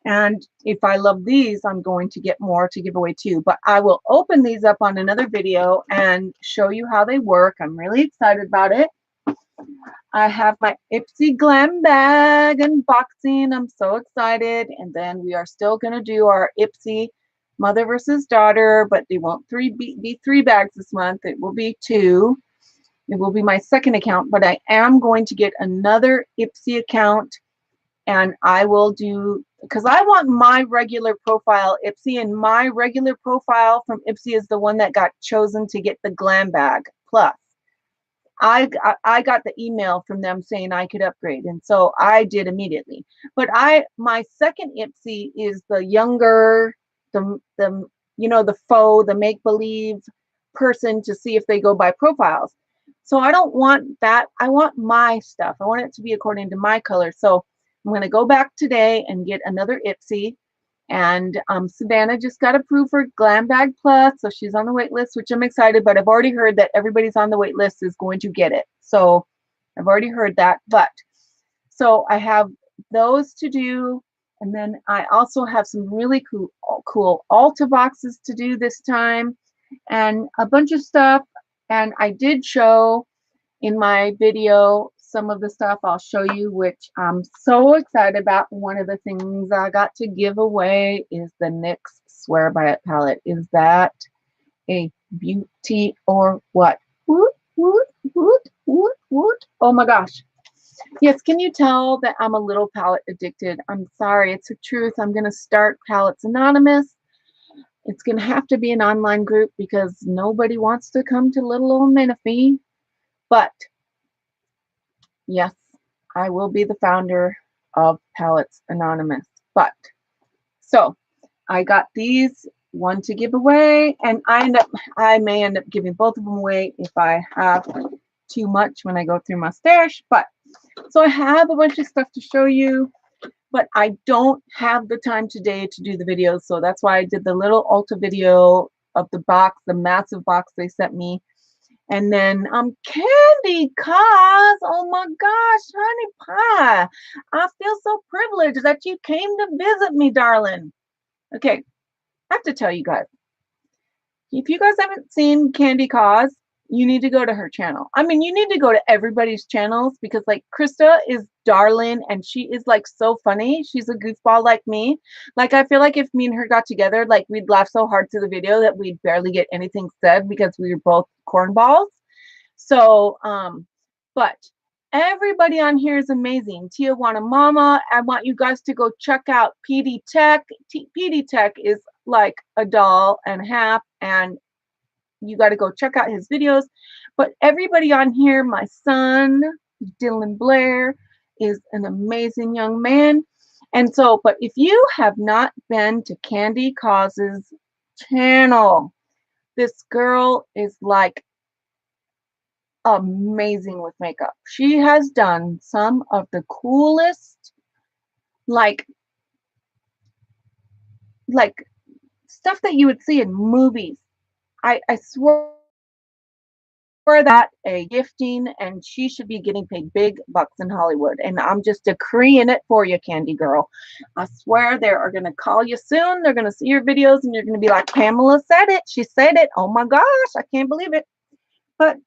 And if I love these, I'm going to get more to give away too. But I will open these up on another video and show you how they work. I'm really excited about it. I have my Ipsy Glam bag unboxing. I'm so excited. And then we are still going to do our Ipsy mother versus daughter, but they won't be 3 bags this month. It will be 2. It will be my second account, but I am going to get another Ipsy account, and I will do, because I want my regular profile Ipsy, and my regular profile from Ipsy is the one that got chosen to get the Glam bag plus. I got the email from them saying I could upgrade, and so I did immediately. But my second Ipsy is the younger, the you know, the faux, the make believe person to see if they go by profiles. So I don't want that. I want my stuff. I want it to be according to my color. So I'm going to go back today and get another Ipsy. And Savannah just got approved for Glam Bag Plus, so she's on the wait list, which I'm excited. But I've already heard that everybody's on the wait list is going to get it. So I've already heard that. But so I have those to do, and then I also have some really cool Ulta boxes to do this time, and a bunch of stuff. And I did show in my video some of the stuff I'll show you, which I'm so excited about. One of the things I got to give away is the NYX Swear By It palette. Is that a beauty or what? Woot, woot, woot, woot, woot. Oh my gosh. Yes, can you tell that I'm a little palette addicted? I'm sorry, it's the truth. I'm going to start Palettes Anonymous. It's going to have to be an online group because nobody wants to come to little old Menifee. But yes, I will be the founder of Palettes Anonymous. But so I got these, 1 to give away, and I may end up giving both of them away if I have too much when I go through my stash. But so I have a bunch of stuff to show you, but I don't have the time today to do the videos. So that's why I did the little Ulta video of the box, the massive box they sent me. And then Candy Cause, oh my gosh, honey pie. I feel so privileged that you came to visit me, darling. Okay, I have to tell you guys, if you guys haven't seen Candy Cause, you need to go to her channel. I mean, you need to go to everybody's channels, because like Krista is darling and she is like so funny. She's a goofball like me. Like, I feel like if me and her got together, like we'd laugh so hard through the video that we'd barely get anything said because we were both cornballs. So, but everybody on here is amazing. Tijuana Mama, I want you guys to go check out PD Tech. PD Tech is like a doll and a half, and you got to go check out his videos. But everybody on here, my son, Dylan Blair, is an amazing young man. And so, but if you have not been to Candy Cause's channel, this girl is like amazing with makeup. She has done some of the coolest, like stuff that you would see in movies. I swear that a gifting, and she should be getting paid big bucks in Hollywood. And I'm just decreeing it for you, Candy Girl. I swear they are going to call you soon. They're going to see your videos and you're going to be like, Pamela said it. She said it. Oh my gosh, I can't believe it. But,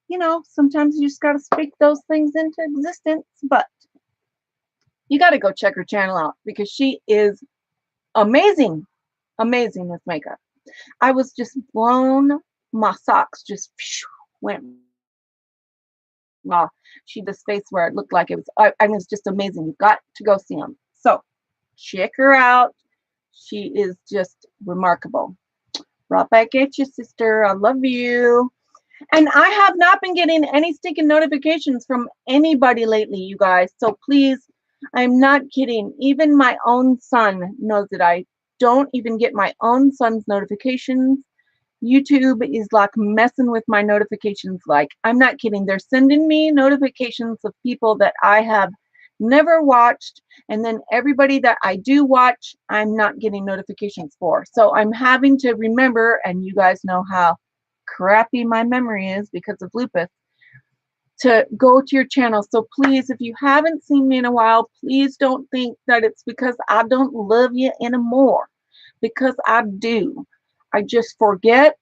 you know, sometimes you just got to speak those things into existence. But you got to go check her channel out because she is amazing, amazing with makeup. I was just blown. My socks just went raw. She did this face where it looked like it was, I mean, it's just amazing. You've got to go see them. So check her out. She is just remarkable. Right back at you, sister. I love you. And I have not been getting any stinking notifications from anybody lately, you guys. So please, I'm not kidding. Even my own son knows that I don't even get my own son's notifications. YouTube is like messing with my notifications. Like, I'm not kidding. They're sending me notifications of people that I have never watched. And then everybody that I do watch, I'm not getting notifications for. So I'm having to remember, and you guys know how crappy my memory is because of lupus, to go to your channel. So please, if you haven't seen me in a while, please don't think that it's because I don't love you anymore, because I do. I just forget,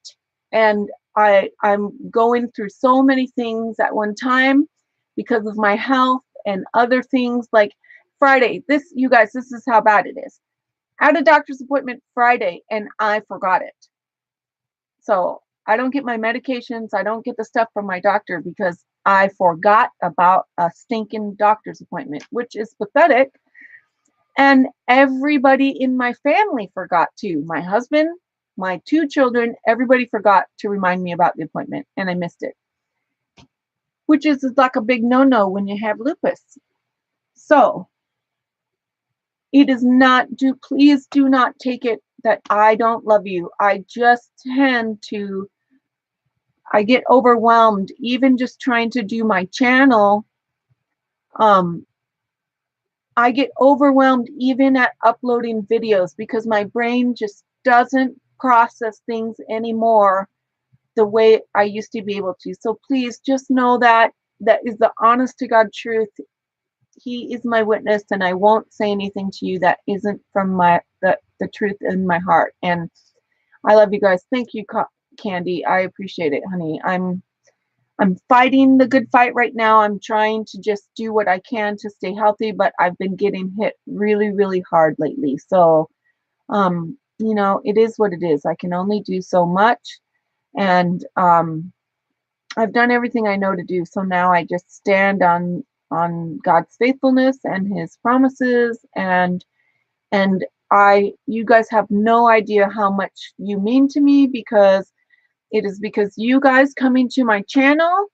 and I'm going through so many things at one time because of my health and other things. Like Friday, you guys, this is how bad it is. I had a doctor's appointment Friday and I forgot it. So I don't get my medications. I don't get the stuff from my doctor because I forgot about a stinking doctor's appointment, which is pathetic. And everybody in my family forgot too. My husband, my 2 children, everybody forgot to remind me about the appointment, and I missed it, which is like a big no-no when you have lupus. So it is not, please do not take it that I don't love you. I just tend to, I get overwhelmed even just trying to do my channel. I get overwhelmed even at uploading videos because my brain just doesn't process things anymore the way I used to be able to. So please just know that that is the honest to God truth. He is my witness, and I won't say anything to you that isn't from the truth in my heart. And I love you guys. Thank you, Candy. I appreciate it, honey. I'm fighting the good fight right now. I'm trying to just do what I can to stay healthy, but I've been getting hit really, really hard lately. So, you know, it is what it is. I can only do so much. And I've done everything I know to do. So now I just stand on God's faithfulness and his promises. And you guys have no idea how much you mean to me, because it is because you guys coming to my channel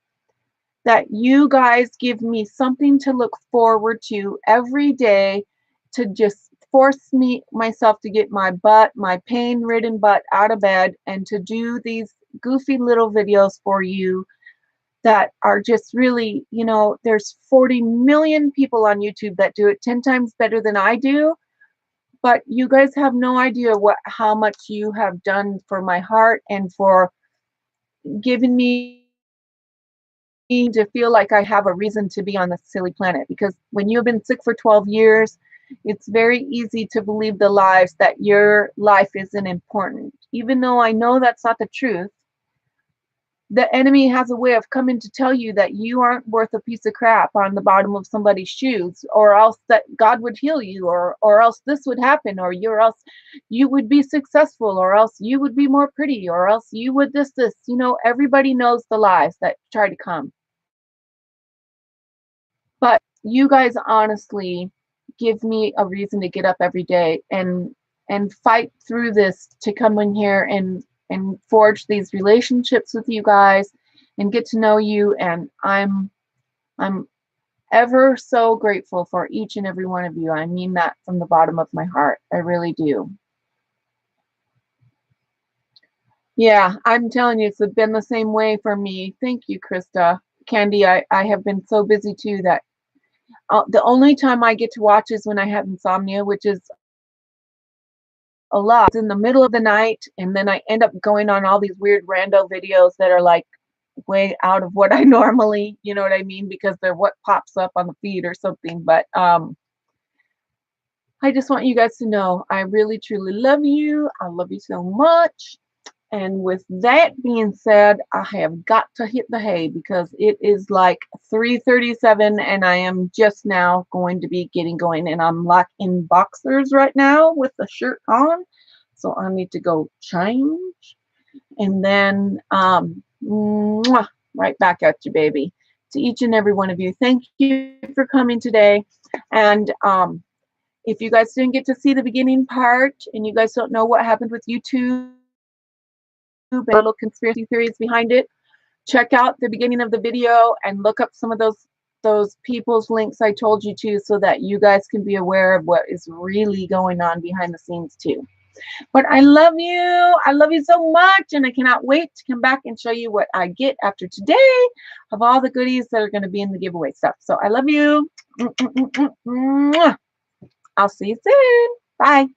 that you guys give me something to look forward to every day, to just force myself to get my pain-ridden butt out of bed and to do these goofy little videos for you that are just really, you know, there's 40 million people on YouTube that do it 10 times better than I do. But you guys have no idea how much you have done for my heart and for giving me to feel like I have a reason to be on this silly planet. Because when you have been sick for 12 years, it's very easy to believe the lies that your life isn't important. Even though I know that's not the truth, the enemy has a way of coming to tell you that you aren't worth a piece of crap on the bottom of somebody's shoes, or else that God would heal you, or else this would happen, or else you would be successful, or else you would be more pretty, or else you would this. You know, everybody knows the lies that try to come. But you guys honestly give me a reason to get up every day and fight through this, to come in here and forge these relationships with you guys and get to know you. And I'm ever so grateful for each and every one of you. I mean that from the bottom of my heart. I really do. Yeah, I'm telling you, it's been the same way for me. Thank you, Krista. Candy, I have been so busy too that the only time I get to watch is when I have insomnia, which is a lot. It's in the middle of the night, and then I end up going on all these weird rando videos that are like way out of what I normally, you know what I mean, because they're what pops up on the feed or something. But I just want you guys to know I really truly love you. I love you so much. And with that being said, I have got to hit the hay because it is like 3:37 and I am just now going to be getting going. And I'm like in boxers right now with the shirt on. So I need to go change. And then mwah, right back at you, baby. To each and every one of you, thank you for coming today. And if you guys didn't get to see the beginning part and you guys don't know what happened with YouTube, and little conspiracy theories behind it, check out the beginning of the video and look up some of those people's links I told you to, so that you guys can be aware of what is really going on behind the scenes too. But I love you. I love you so much, and I cannot wait to come back and show you what I get after today of all the goodies that are going to be in the giveaway stuff. So I love you. I'll see you soon. Bye.